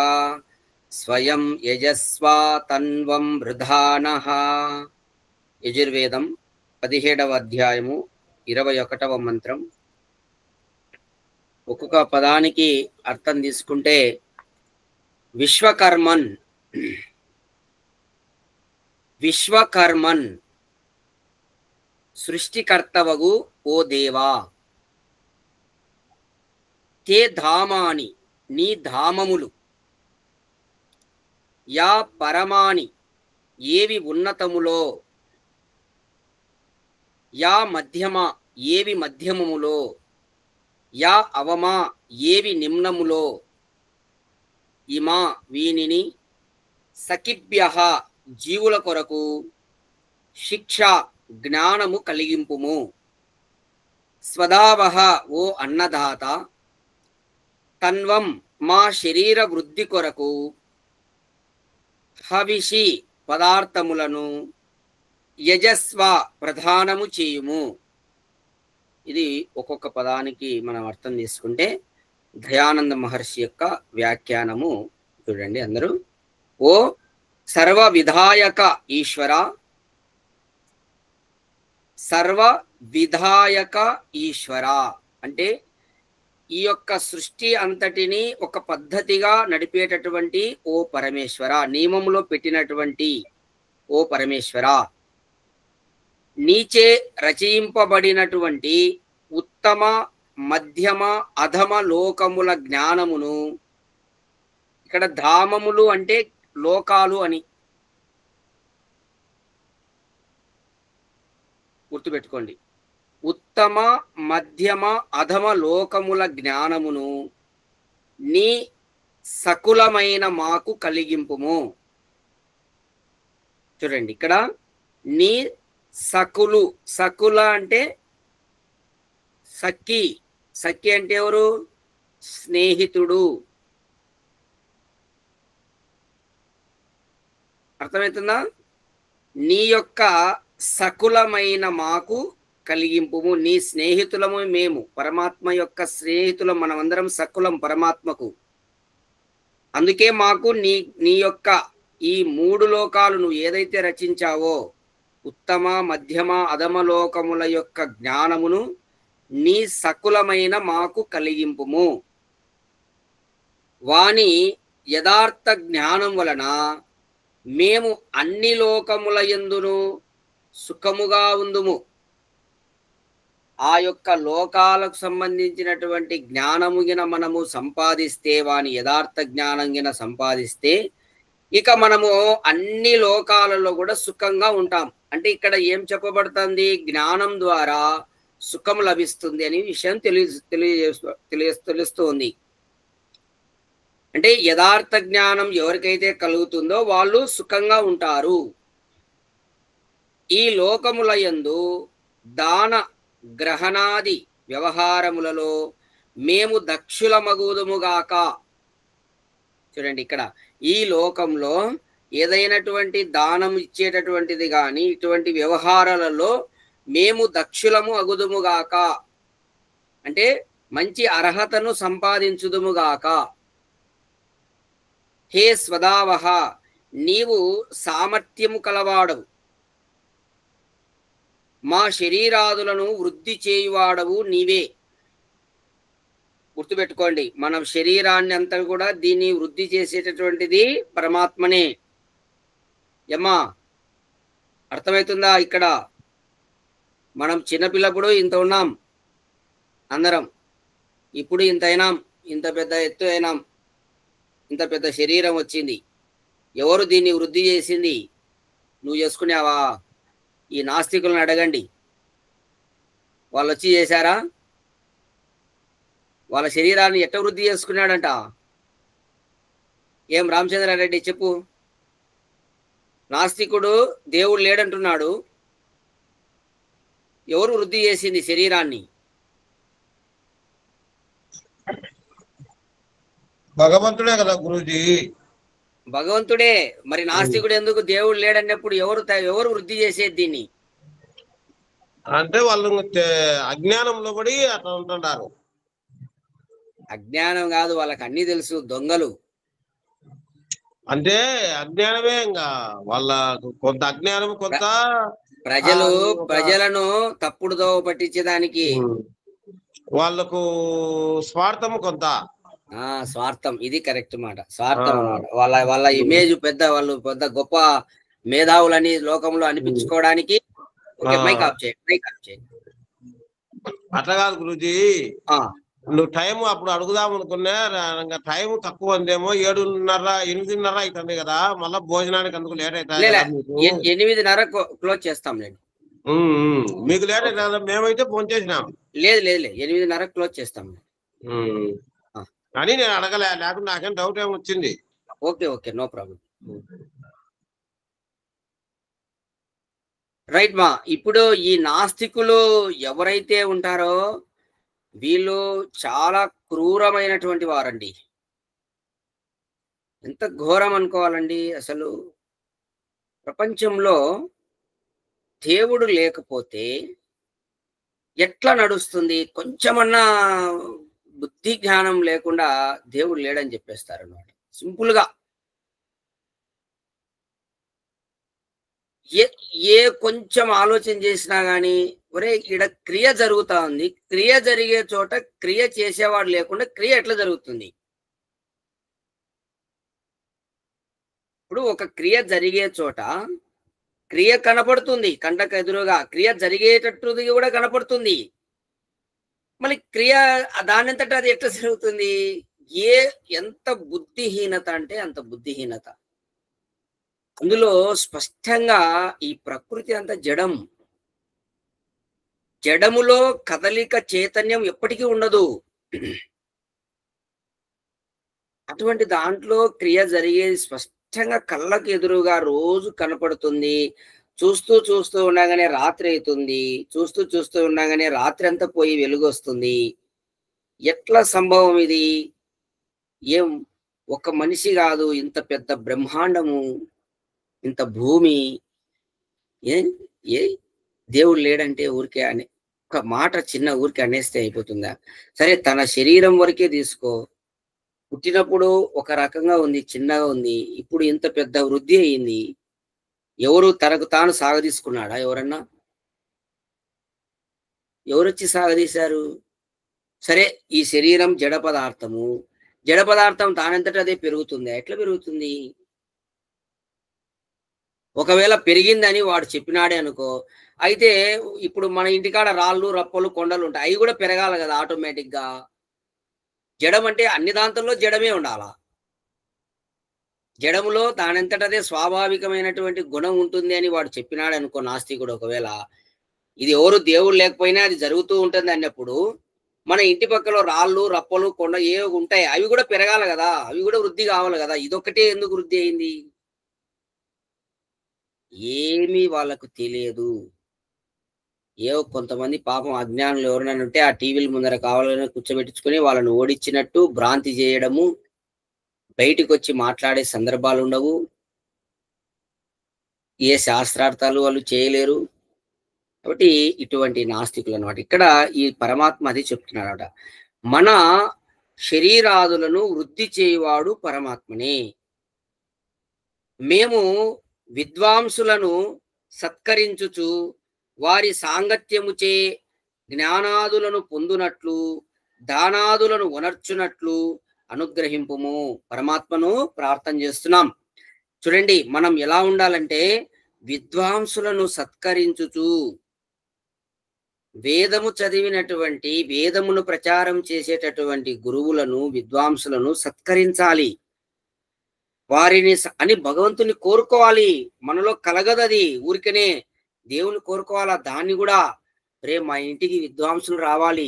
స్వయం యజస్వా తన్వం వృధానః. యజుర్వేదం 17వ అధ్యాయము 21వ మంత్రం. ఒక్కొక్క పదానికి అర్థం తీసుకుంటే విశ్వకర్మన్, విశ్వకర్మన్ సృష్టికర్తవగు ఓ దేవా, తే ధామాని నీ ధామములు, యా పరమాని ఏవి ఉన్నతములో, యా మధ్యమ ఏవి మధ్యమములో, యా అవమా ఏవి నిమ్నములో, ఇమా వీనిని సఖిభ్యః జీవుల కొరకు శిక్ష జ్ఞానము కలిగింపుము. స్వదావహ ఓ అన్నదాత తన్వం మా శరీర వృద్ధి కొరకు హవిషి పదార్థములను యజస్వ ప్రధానము చేయుము. ఇది ఒక్కొక్క పదానికి మనం అర్థం తీసుకుంటే దయానంద మహర్షి యొక్క వ్యాఖ్యానము చూడండి అందరూ. ఓ సర్వ విధాయక ఈశ్వర, సర్వ విధాయక ఈశ్వర అంటే ఈ యొక్క సృష్టి అంతటిని ఒక పద్ధతిగా నడిపేటటువంటి ఓ పరమేశ్వర, నియమములో పెట్టినటువంటి ఓ పరమేశ్వర, నీచే రచయింపబడినటువంటి ఉత్తమ మధ్యమ అధమ లోకముల జ్ఞానమును, ఇక్కడ ధామములు అంటే లోకాలు అని గుర్తుపెట్టుకోండి. ఉత్తమ మధ్యమ అధమ లోకముల జ్ఞానమును నీ సకులమైన మాకు కలిగింపుము. చూడండి ఇక్కడ నీ సకులు, సకుల అంటే సఖి, సఖి అంటే ఎవరు? స్నేహితుడు. అర్థమవుతుందా? నీ యొక్క సకులమైన మాకు కలిగింపుము. నీ స్నేహితులము మేము, పరమాత్మ యొక్క స్నేహితులం మనమందరం, సకులం పరమాత్మకు. అందుకే మాకు నీ యొక్క ఈ మూడు లోకాలు నువ్వు ఏదైతే రచించావో ఉత్తమ మధ్యమ అధమ లోకముల యొక్క జ్ఞానమును నీ సకులమైన మాకు కలిగింపుము. వాని యథార్థ జ్ఞానం వలన మేము అన్ని లోకముల యందును సుఖముగా ఉందుము. ఆ యొక్క లోకాలకు సంబంధించినటువంటి జ్ఞానము గిన మనము సంపాదిస్తే, వాని యథార్థ జ్ఞానం గిన సంపాదిస్తే ఇక మనము అన్ని లోకాలలో కూడా సుఖంగా ఉంటాం. అంటే ఇక్కడ ఏం చెప్పబడుతుంది? జ్ఞానం ద్వారా సుఖం లభిస్తుంది అనే విషయం తెలుస్తుంది. అంటే యథార్థ జ్ఞానం ఎవరికైతే కలుగుతుందో వాళ్ళు సుఖంగా ఉంటారు. ఈ లోకముల యందు దాన గ్రహణాది వ్యవహారములలో మేము దక్షులమగుదుముగాక. చూడండి ఇక్కడ ఈ లోకంలో ఏదైనటువంటి దానం ఇచ్చేటటువంటిది కానీ ఇటువంటి వ్యవహారాలలో మేము దక్షులము అగుదుముగాక అంటే మంచి అర్హతను సంపాదించుదుముగాక. హే స్వదావహ నీవు సామర్థ్యము కలవాడవు, మా శరీరాదులను వృద్ధి చేయువాడవు నీవే. గుర్తుపెట్టుకోండి, మనం శరీరాన్ని అంతా కూడా దీన్ని వృద్ధి చేసేటటువంటిది పరమాత్మనే. యమ్మా అర్థమవుతుందా? ఇక్కడ మనం చిన్నపిల్లప్పుడు ఇంత ఉన్నాం అందరం, ఇప్పుడు ఇంత అయినాం, ఇంత పెద్ద ఎత్తు అయినాం, ఇంత పెద్ద శరీరం వచ్చింది. ఎవరు దీన్ని వృద్ధి చేసింది? నువ్వు చేసుకున్నావా? ఈ నాస్తికులను అడగండి, వాళ్ళు వచ్చి చేశారా? వాళ్ళ శరీరాన్ని ఎట్ట వృద్ధి చేసుకున్నాడంట? ఏం రామచంద్రారెడ్డి చెప్పు. నాస్తికుడు దేవుడు లేడంటున్నాడు, ఎవరు వృద్ధి చేసింది శరీరాన్ని? భగవంతుడే కదా గురూజీ. భగవంతుడే. మరి నాస్తికుడు ఎందుకు దేవుడు లేడన్నప్పుడు ఎవరు వృద్ధి చేసేది దీన్ని? అంటే వాళ్ళు అజ్ఞానంలో పడి అట్లా ఉంటున్నారు. అజ్ఞానం కాదు, వాళ్ళకి అన్ని తెలుసు, దొంగలు. అంటే అజ్ఞానమే, ఇంకా వాళ్ళ కొంత అజ్ఞానం, కొంత ప్రజలను తప్పుడుతో పట్టించేదానికి వాళ్ళకు స్వార్థం కొంత. స్వార్థం, ఇది కరెక్ట్ మాట, స్వార్థం అన్నమాట. వాళ్ళ ఇమేజ్ వాళ్ళు పెద్ద గొప్ప మేధావులని లోకంలో అనిపించుకోవడానికి. మైక్ ఆఫ్ చేయండి. అట్లా కాదు గురూజీ, నువ్వు టైం అప్పుడు అడుగుదాం అనుకున్నా, టైం తక్కువ ఉందేమో, 7:30 8:30 అవుతుంది కదా, మళ్ళా భోజనానికి అందుకు లేట్ అవుతుంది. 8:30 క్లోజ్ చేస్తాం లేండి. మీకు లేట్ అవుతుంది, మేమైతే ఫోన్ చేసినాం. లేదు 8:30 క్లోజ్ చేస్తాం. అని నేను అడగలే, లేకుంటే నాకేం డౌట్ ఏమి వచ్చింది. Okay okay, no problem. Right మా. ఇప్పుడు ఈ నాస్తికులు ఎవరైతే ఉంటారో వీళ్ళు చాలా క్రూరమైనటువంటి వారండి. ఎంత ఘోరం అనుకోవాలండి అసలు. ప్రపంచంలో దేవుడు లేకపోతే ఎట్లా నడుస్తుంది? కొంచెమన్నా బుద్ధి జ్ఞానం లేకుండా దేవుడు లేడని చెప్పేస్తారు అన్నమాట, సింపుల్ గా. ఏ కొంచెం ఆలోచన చేసినా గానీ, ఒరే ఈడ క్రియ జరుగుతా ఉంది, క్రియ జరిగే చోట క్రియ చేసేవాడు లేకుండా క్రియ ఎట్లా జరుగుతుంది? ఇప్పుడు ఒక క్రియ జరిగే చోట క్రియ కనపడుతుంది, కంటకు ఎదురుగా క్రియ జరిగేటట్టుది కూడా కనపడుతుంది. మళ్ళీ క్రియ దానంతటా అది ఎట్లా జరుగుతుంది? ఎంత బుద్ధిహీనత అంటే అంత బుద్ధిహీనత. అందులో స్పష్టంగా ఈ ప్రకృతి అంతా జడం. జడములో కదలిక చైతన్యం ఎప్పటికీ ఉండదు. అటువంటి దాంట్లో క్రియ జరిగేది స్పష్టంగా కళ్ళకు ఎదురుగా రోజు కనపడుతుంది. చూస్తూ చూస్తూ ఉండగానే రాత్రి అవుతుంది, చూస్తూ చూస్తూ ఉండగానే రాత్రి అంతా పోయి వెలుగు వస్తుంది. ఎట్లా సంభవం ఇది? ఏం ఒక మనిషి కాదు, ఇంత పెద్ద బ్రహ్మాండము, ఇంత భూమి, ఏ దేవుడు లేడంటే ఊరికే అని ఒక మాట చిన్న ఊరికే అనేస్తే అయిపోతుందా? సరే, తన శరీరం వరకే తీసుకో. పుట్టినప్పుడు ఒక రకంగా ఉంది, చిన్నగా ఉంది, ఇప్పుడు ఇంత పెద్ద వృద్ధి అయింది. ఎవరు తనకు తాను సాగదీసుకున్నాడా? ఎవరన్నా? ఎవరొచ్చి సాగదీశారు? సరే, ఈ శరీరం జడ పదార్థము, జడ పదార్థం తానంతటా అదే పెరుగుతుంది. ఎట్లా పెరుగుతుంది? ఒకవేళ పెరిగిందని వాడు చెప్పినాడే అనుకో, అయితే ఇప్పుడు మన ఇంటికాడ రాళ్ళు రప్పలు కొండలు ఉంటాయి, అవి కూడా పెరగాలి కదా ఆటోమేటిక్ గా. జడం అంటే అన్ని దాంట్లో జడమే ఉండాలా? జడములో దానంతటదే స్వాభావికమైనటువంటి గుణం ఉంటుంది అని వాడు చెప్పినాడు అనుకో నాస్తికుడు, ఒకవేళ ఇది ఎవరు దేవుడు లేకపోయినా అది జరుగుతూ ఉంటుంది అన్నప్పుడు, మన ఇంటి పక్కలో రాళ్ళు రప్పలు కొండ ఏ ఉంటాయి, అవి కూడా పెరగాలి కదా, అవి కూడా వృద్ధి కావాలి కదా. ఇదొక్కటే ఎందుకు వృద్ధి అయింది? ఏమీ వాళ్ళకు తెలియదు. కొంతమంది పాపం అజ్ఞానులు ఎవరైనా ఉంటే ఆ టీవీల ముందర కావాలని కూర్చోబెట్టించుకొని వాళ్ళని ఓడించినట్టు భ్రాంతి చేయడము, బయటికి వచ్చి మాట్లాడే సందర్భాలు ఉండవు. ఏ శాస్త్రార్థాలు వాళ్ళు చేయలేరు. కాబట్టి ఇటువంటి నాస్తికులు అన్నమాట. ఇక్కడ ఈ పరమాత్మ అది చెప్తున్నాడట, మన శరీరాదులను వృద్ధి చేయవాడు పరమాత్మనే. మేము విద్వాంసులను సత్కరించుచు వారి సాంగత్యముచే జ్ఞానాదులను పొందునట్లు దానాదులను ఉనర్చునట్లు అనుగ్రహింపుము. పరమాత్మను ప్రార్థన చేస్తున్నాం. చూడండి, మనం ఎలా ఉండాలంటే విద్వాంసులను సత్కరించుచు, వేదము చదివినటువంటి వేదమును ప్రచారం చేసేటటువంటి గురువులను విద్వాంసులను సత్కరించాలి. వారిని అని భగవంతుని కోరుకోవాలి. మనలో కలగదది ఊరికనే, దేవుని కోరుకోవాలా. దాన్ని కూడా రే మా ఇంటికి విద్వాంసులు రావాలి,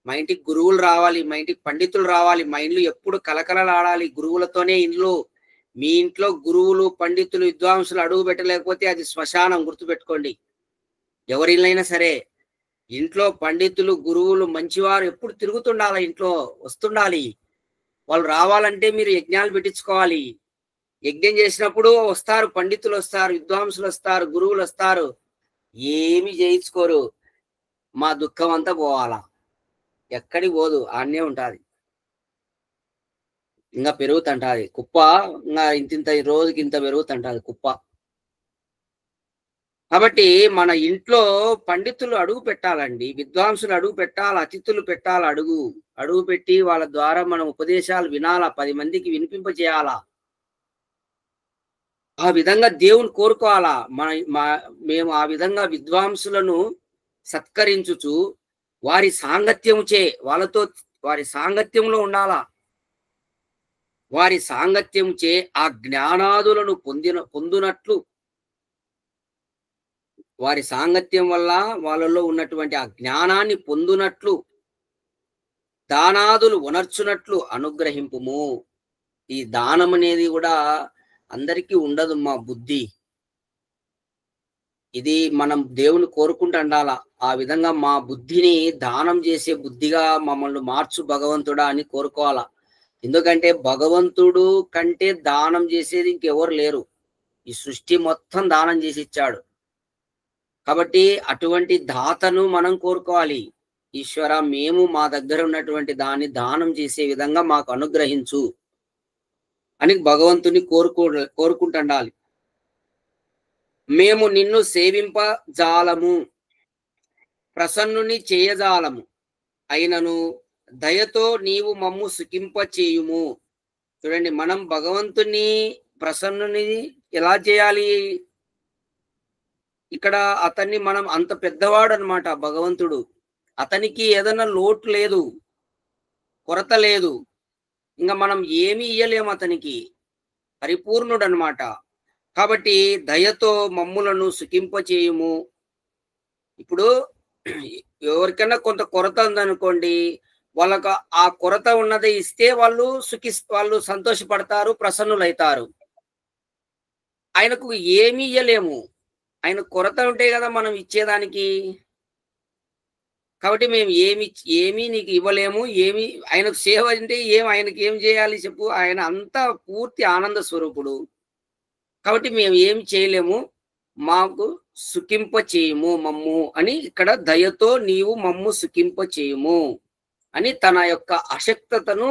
మా ఇంటికి గురువులు రావాలి, మా ఇంటికి పండితులు రావాలి, మా ఇంట్లో ఎప్పుడు కలకలలాడాలి గురువులతోనే ఇంట్లో. మీ ఇంట్లో గురువులు పండితులు విద్వాంసులు అడుగు పెట్టలేకపోతే అది శ్మశానం, గుర్తుపెట్టుకోండి. ఎవరిల్లైనా సరే ఇంట్లో పండితులు గురువులు మంచివారు ఎప్పుడు తిరుగుతుండాలి, ఇంట్లో వస్తుండాలి. వాళ్ళు రావాలంటే మీరు యజ్ఞాలు పెట్టించుకోవాలి. యజ్ఞం చేసినప్పుడు వస్తారు, పండితులు వస్తారు, విద్వాంసులు వస్తారు, గురువులు వస్తారు. ఏమి చేయించుకోరు, మా దుఃఖం అంతా పోవాలా. ఎక్కడికి పోదు, ఆడనే ఉంటుంది. ఇంకా పెరుగుతుంటది కుప్ప, ఇంకా ఇంత రోజుకి ఇంత పెరుగుతుంటది కుప్ప. కాబట్టి మన ఇంట్లో పండితులు అడుగు పెట్టాలండి, విద్వాంసులు అడుగు పెట్టాలి, అతిథులు పెట్టాలి, అడుగు పెట్టి వాళ్ళ ద్వారా మనం ఉపదేశాలు వినాలా, 10 మందికి వినిపింపజేయాలా. ఆ విధంగా దేవుని కోరుకోవాలా. మేము ఆ విధంగా విద్వాంసులను సత్కరించుచు వారి సాంగత్యముచే, వాళ్ళతో వారి సాంగత్యంలో ఉండాలా. వారి సాంగత్యముచే ఆ జ్ఞానాదులను పొందునట్లు, వారి సాంగత్యం వల్ల వాళ్ళలో ఉన్నటువంటి ఆ జ్ఞానాన్ని పొందునట్లు దానాదులు ఉనర్చునట్లు అనుగ్రహింపుము. ఈ దానం అనేది కూడా అందరికీ ఉండదు మా బుద్ధి. ఇది మనం దేవుని కోరుకుంటూ ఉండాలా. ఆ విధంగా మా బుద్ధిని దానం చేసే బుద్ధిగా మమ్మల్ని మార్చు భగవంతుడా అని కోరుకోవాలా. ఎందుకంటే భగవంతుడు కంటే దానం చేసేది ఇంకెవరు లేరు. ఈ సృష్టి మొత్తం దానం చేసి ఇచ్చాడు. కాబట్టి అటువంటి దాతను మనం కోరుకోవాలి. ఈశ్వర, మేము మా దగ్గర ఉన్నటువంటి దాన్ని దానం చేసే విధంగా మాకు అనుగ్రహించు అని భగవంతుని కోరుకుంటుండాలి. మేము నిన్ను సేవింపజాలము, ప్రసన్నుని చేయజాలము, అయినను దయతో నీవు మమ్ము సుఖింపచేయుము. చూడండి, మనం భగవంతుని ప్రసన్నుని ఎలా చేయాలి? ఇక్కడ అతన్ని మనం అంత పెద్దవాడు అన్నమాట భగవంతుడు. అతనికి ఏదైనా లోటు లేదు, కొరత లేదు. ఇంకా మనం ఏమి ఇయ్యలేము, అతనికి పరిపూర్ణుడు అన్నమాట. కాబట్టి దయతో మమ్ములను సుఖింపచేయుము. ఇప్పుడు ఎవరికైనా కొంత కొరత ఉందనుకోండి, వాళ్ళకు ఆ కొరత ఉన్నది ఇస్తే వాళ్ళు సంతోషపడతారు, ప్రసన్నులైతారు. ఆయనకు ఏమి ఇయ్యలేము, ఆయన కొరత ఉంటే కదా మనం ఇచ్చేదానికి. కాబట్టి మేము ఏమి నీకు ఇవ్వలేము. ఆయనకు సేవ అంటే ఆయనకి ఏం చేయాలి చెప్పు? ఆయన అంతా పూర్తి ఆనంద స్వరూపుడు. కాబట్టి మేము ఏమి చేయలేము, మాకు సుఖింప చేయము మమ్ము అని ఇక్కడ దయతో నీవు మమ్ము సుఖింప చేయము అని తన యొక్క అశక్తతను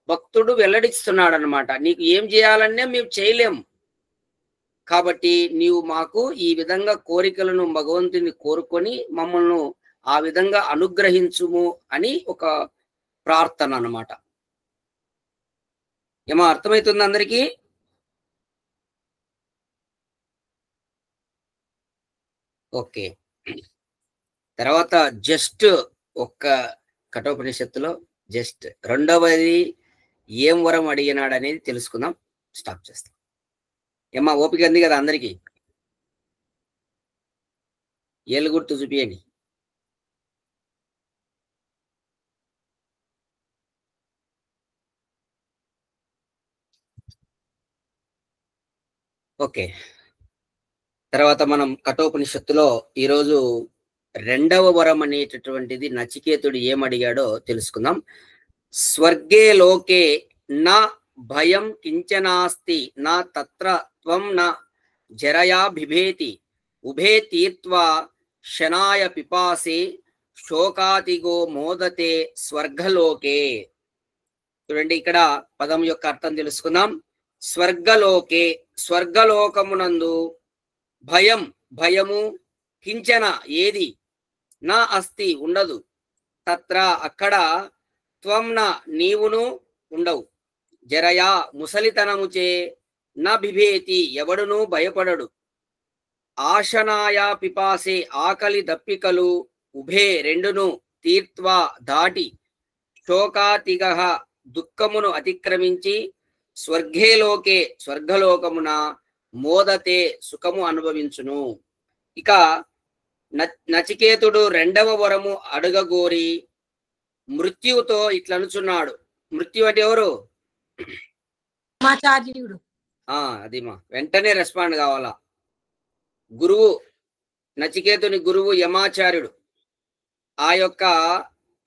భక్తుడు వెల్లడిస్తున్నాడు అనమాట. నీకు ఏం చేయాలనే మేము చేయలేము, కాబట్టి నీవు మాకు ఈ విధంగా కోరికలను భగవంతుని కోరుకొని మమ్మల్ని ఆ విధంగా అనుగ్రహించుము అని ఒక ప్రార్థన అన్నమాట. ఏమో అర్థమవుతుంది అందరికీ? ఓకే. తర్వాత జస్ట్ ఒక్క కఠోపనిషత్తులో జస్ట్ రెండవది ఏం వరం అడిగినాడు అనేది తెలుసుకుందాం. స్టాప్ చేస్తాం. ఏమా ఓపిక ఉంది కదా అందరికీ? ఏళ్ళు గుర్తు చూపియండి. ఓకే. తర్వాత మనం కఠోపనిషత్తులో ఈరోజు రెండవ వరం అనేటటువంటిది నచికేతుడు ఏమడిగాడో తెలుసుకుందాం. స్వర్గే లోకే నా భయం కించనాస్తి నా తత్ర త్వం నా జరయా బిభేతి ఉభే తీర్త్వా శనాయ పిపాసే శోకాతిగో మోదతే స్వర్గలోకే. చూడండి, ఇక్కడ పదం యొక్క అర్థం తెలుసుకుందాం. స్వర్గలోకే, స్వర్గలోకమునందు భయము కించన ఏది నా అస్తి ఉండదు, తత్ర అక్కడ త్వంన నీవును ఉండవు, జరయా ముసలితనముచే నా బిభేతి ఎవడును భయపడడు, ఆశనాయ పిపాసే ఆకలి దప్పికలు ఉభే రెండును తీర్త్వా దాటి శోకాతిగ దుఃఖమును అతిక్రమించి స్వర్గేలోకే స్వర్గలోకమున మోదతే సుఖము అనుభవించును. ఇక నచికేతుడు రెండవ వరము అడగగోరి మృత్యువుతో ఇట్లనుచున్నాడు. మృత్యు అంటే ఎవరు? అది వెంటనే రెస్పాండ్ కావాలా. గురువు, నచికేతుని గురువు యమాచార్యుడు. ఆ యొక్క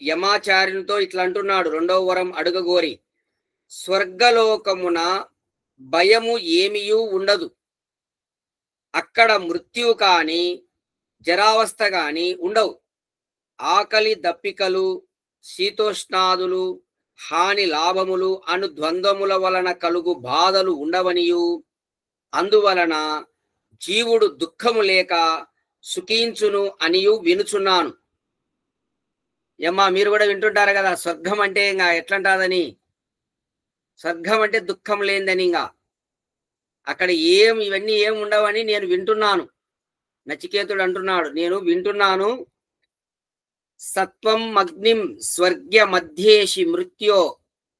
యమాచార్యునితో ఇట్లా అంటున్నాడు రెండవ వరం అడగగోరి, స్వర్గలోకమున భయము ఏమీయూ ఉండదు, అక్కడ మృత్యువు కాని జరావస్థ కాని ఉండవు, ఆకలి దప్పికలు శీతోష్ణాదులు హాని లాభములు అను ద్వంద్వముల వలన కలుగు బాధలు ఉండవనియు, అందువలన జీవుడు దుఃఖము లేక సుఖించును అనియు వినుచున్నాను. ఏమ్మా మీరు కూడా వింటుంటారు కదా, స్వర్గం అంటే ఇంకా ఎట్లంటాదని. స్వర్గం అంటే దుఃఖం లేదని, ఇంకా అక్కడ ఇవన్నీ ఏం ఉండవని నేను వింటున్నాను. నచికేతుడు అంటున్నాడు, నేను వింటున్నాను. సత్వం అగ్నిం స్వర్గ్య మధ్యేషి మృత్యో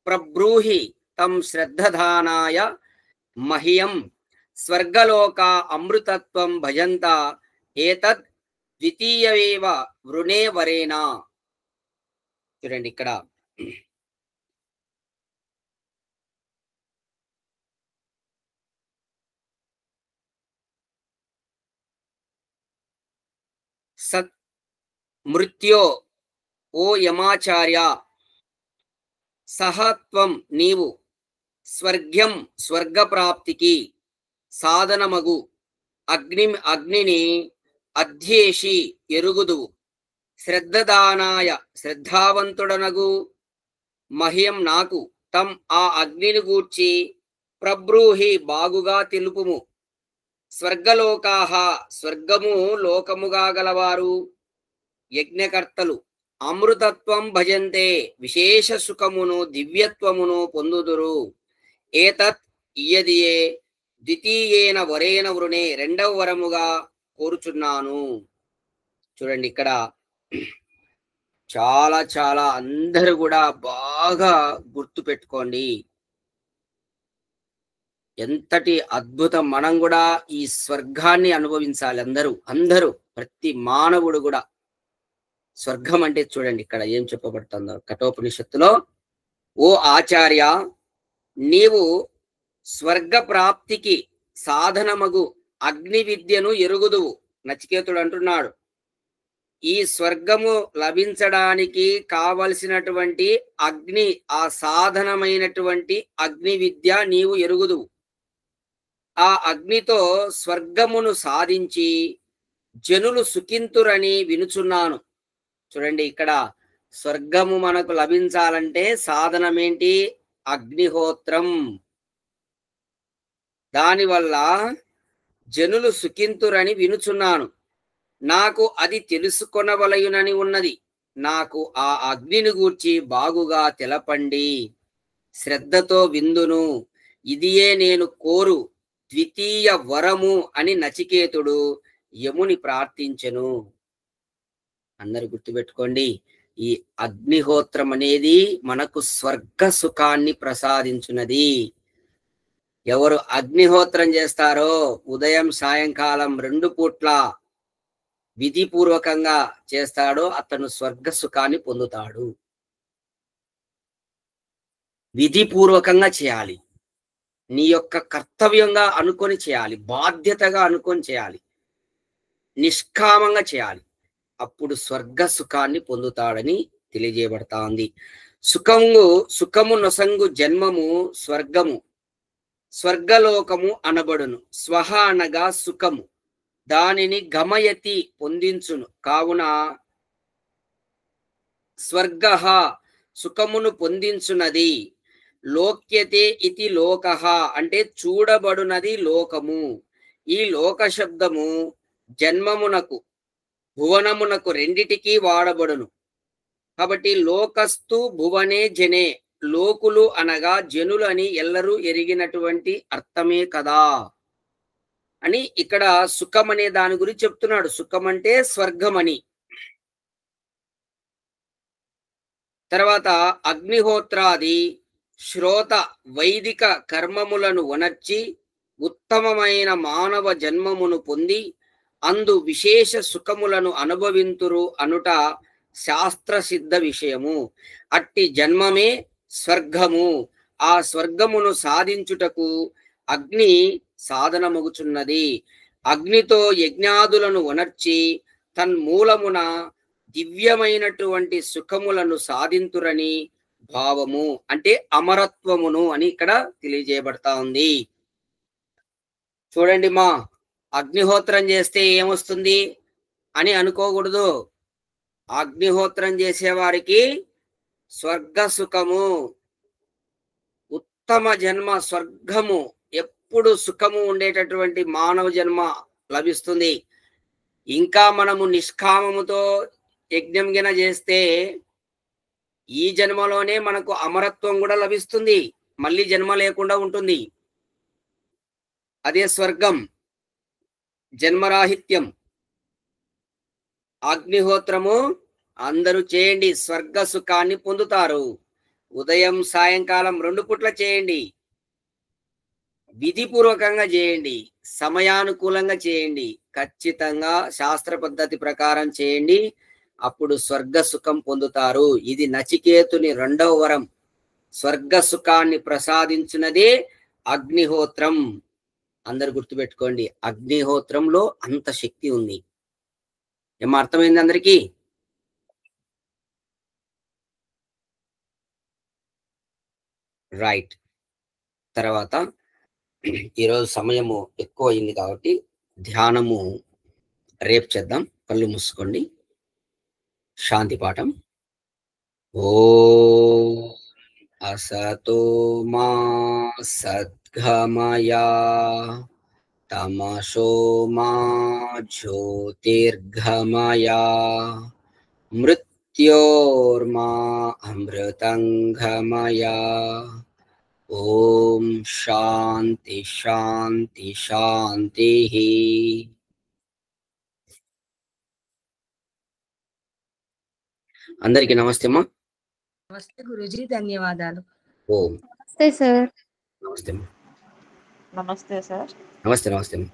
ప్రబ్రూహి తం శ్రద్ధధానాయ మహ్యం స్వర్గలోక అమృతత్వం భజంత ఏతద్ ద్వితీయవేవ వృణే వరేనా. చూడండి, ఇక్కడ సత్ మృత్యో ఓ యమాచార్య సహత్వం నీవు స్వర్గ్యం స్వర్గప్రాప్తికి సాధనమగు అగ్నిని అధ్యేషి ఎరుగుదువు. శ్రద్ధదానాయ శ్రద్ధావంతుడనగు మహ్యం నాకు తం ఆ అగ్నిని గూర్చి ప్రబ్రూహి బాగుగా తెలుపుము. స్వర్గలోకాహ స్వర్గము లోకముగా గలవారు యజ్ఞకర్తలు అమృతత్వం భజంతే విశేష సుఖమును దివ్యత్వమును పొందుదురు. ఏతత్ ఇయదియే ద్వితీయేన వరేణ వృణే రెండవ వరముగా కోరుచున్నాను. చూడండి ఇక్కడ చాలా చాలా అందరూ కూడా బాగా గుర్తు పెట్టుకోండి. ఎంతటి అద్భుతం. మనం కూడా ఈ స్వర్గాన్ని అనుభవించాలి. అందరూ ప్రతి మానవుడు కూడా స్వర్గం అంటే చూడండి ఇక్కడ ఏం చెప్పబడుతుందో కఠోపనిషత్తులో. ఓ ఆచార్య నీవు స్వర్గ ప్రాప్తికి సాధనమగు అగ్ని విద్యను ఎరుగుదువు. నచికేతుడు అంటున్నాడు, ఈ స్వర్గము లభించడానికి కావలసినటువంటి అగ్ని, ఆ సాధనమైనటువంటి అగ్ని విద్య నీవు ఎరుగుదువు. ఆ అగ్నితో స్వర్గమును సాధించి జనులు సుఖింతురని వినుచున్నాను. చూడండి ఇక్కడ స్వర్గము మనకు లభించాలంటే సాధనమేంటి? అగ్నిహోత్రం. దానివల్ల జనులు సుఖింతురని వినుచున్నాను. నాకు అది తెలుసుకొనవలయునని ఉన్నది. నాకు ఆ అగ్నిని గూర్చి బాగుగా తెలపండి. శ్రద్ధతో విందును. ఇదియే నేను కోరు ద్వితీయ వరము అని నచికేతుడు యముని ప్రార్థించెను. అందరు గుర్తుపెట్టుకోండి, ఈ అగ్నిహోత్రం అనేది మనకు స్వర్గ సుఖాన్ని ప్రసాదించున్నది. ఎవరు అగ్నిహోత్రం చేస్తారో ఉదయం సాయంకాలం 2 పూట్ల విధిపూర్వకంగా చేస్తాడో అతను స్వర్గ సుఖాన్ని పొందుతాడు. విధిపూర్వకంగా చేయాలి. నీ యొక్క కర్తవ్యంగా అనుకొని చేయాలి. బాధ్యతగా అనుకొని చేయాలి. నిష్కామంగా చేయాలి. అప్పుడు స్వర్గ సుఖాన్ని పొందుతాడని తెలియజేయబడతా ఉంది. సుఖము నొసంగు జన్మము స్వర్గము, స్వర్గలోకము అనబడును. స్వహ అనగా సుఖము, దానిని గమయతి పొందించును. కావున స్వర్గ సుఖమును పొందించున్నది. లోక్యతే ఇతి లోకః అంటే చూడబడునది లోకము. ఈ లోక శబ్దము జన్మమునకు భువనమునకు రెండిటికి వాడబడును. కాబట్టి లోకస్తు భువనే జనే, లోకులు అనగా జనులు అని ఎల్లరూ ఎరిగినటువంటి అర్థమే కదా అని ఇక్కడ సుఖం అనే దాని గురించి చెప్తున్నాడు. సుఖం అంటే స్వర్గం అని. తర్వాత అగ్నిహోత్రాది శ్రోత వైదిక కర్మములను వనర్చి ఉత్తమమైన మానవ జన్మమును పొంది అందు విశేష సుఖములను అనుభవింతురు అనుట శాస్త్ర సిద్ధ విషయము. అట్టి జన్మమే స్వర్గము. ఆ స్వర్గమును సాధించుటకు అగ్ని సాధనమగుచున్నది. అగ్నితో యజ్ఞాదులను వనర్చి తన్మూలమున దివ్యమైనటువంటి సుఖములను సాధింతురని భావము. అంటే అమరత్వమును అని ఇక్కడ తెలియజేయబడతా ఉంది. చూడండి, మా అగ్నిహోత్రం చేస్తే ఏమొస్తుంది అని అనుకోకూడదు. అగ్నిహోత్రం చేసేవారికి స్వర్గ సుఖము, ఉత్తమ జన్మ, స్వర్గము, ఎప్పుడు సుఖము ఉండేటటువంటి మానవ జన్మ లభిస్తుంది. ఇంకా మనము నిష్కామముతో యజ్ఞం గిన చేస్తే ఈ జన్మలోనే మనకు అమరత్వం కూడా లభిస్తుంది. మళ్ళీ జన్మ లేకుండా ఉంటుంది. అదే స్వర్గం, జన్మరాహిత్యం. అగ్నిహోత్రము అందరూ చేయండి, స్వర్గ సుఖాన్ని పొందుతారు. ఉదయం సాయంకాలం 2 పూట్ల చేయండి. విధిపూర్వకంగా చేయండి. సమయానుకూలంగా చేయండి. ఖచ్చితంగా శాస్త్ర పద్ధతి ప్రకారం చేయండి. అప్పుడు స్వర్గ సుఖం పొందుతారు. ఇది నచికేతుని 2వ వరం. స్వర్గ సుఖాన్ని ప్రసాదించినదే అగ్నిహోత్రం. అందరు గుర్తుపెట్టుకోండి, అగ్నిహోత్రంలో అంత శక్తి ఉంది. ఏమో అర్థమైంది అందరికీ? రైట్. తర్వాత ఈరోజు సమయము ఎక్కువ అయింది కాబట్టి ధ్యానము రేపు చేద్దాం. కళ్ళు మూసుకోండి. శాంతి పాఠం. ఓ అసతో మా సద్గమయా తమసో మా జ్యోతిర్గమయా మృత్యోర్మా అమృతంగమయా. ఓం శాంతి శాంతి శాంతి. అందరికీ నమస్తే అమ్మా. నమస్తే గురూజీ, ధన్యవాదాలు. ఓం నమస్తే సార్. నమస్తే అమ్మా. నమస్తే సార్. నమస్తే నమస్తే అమ్మా.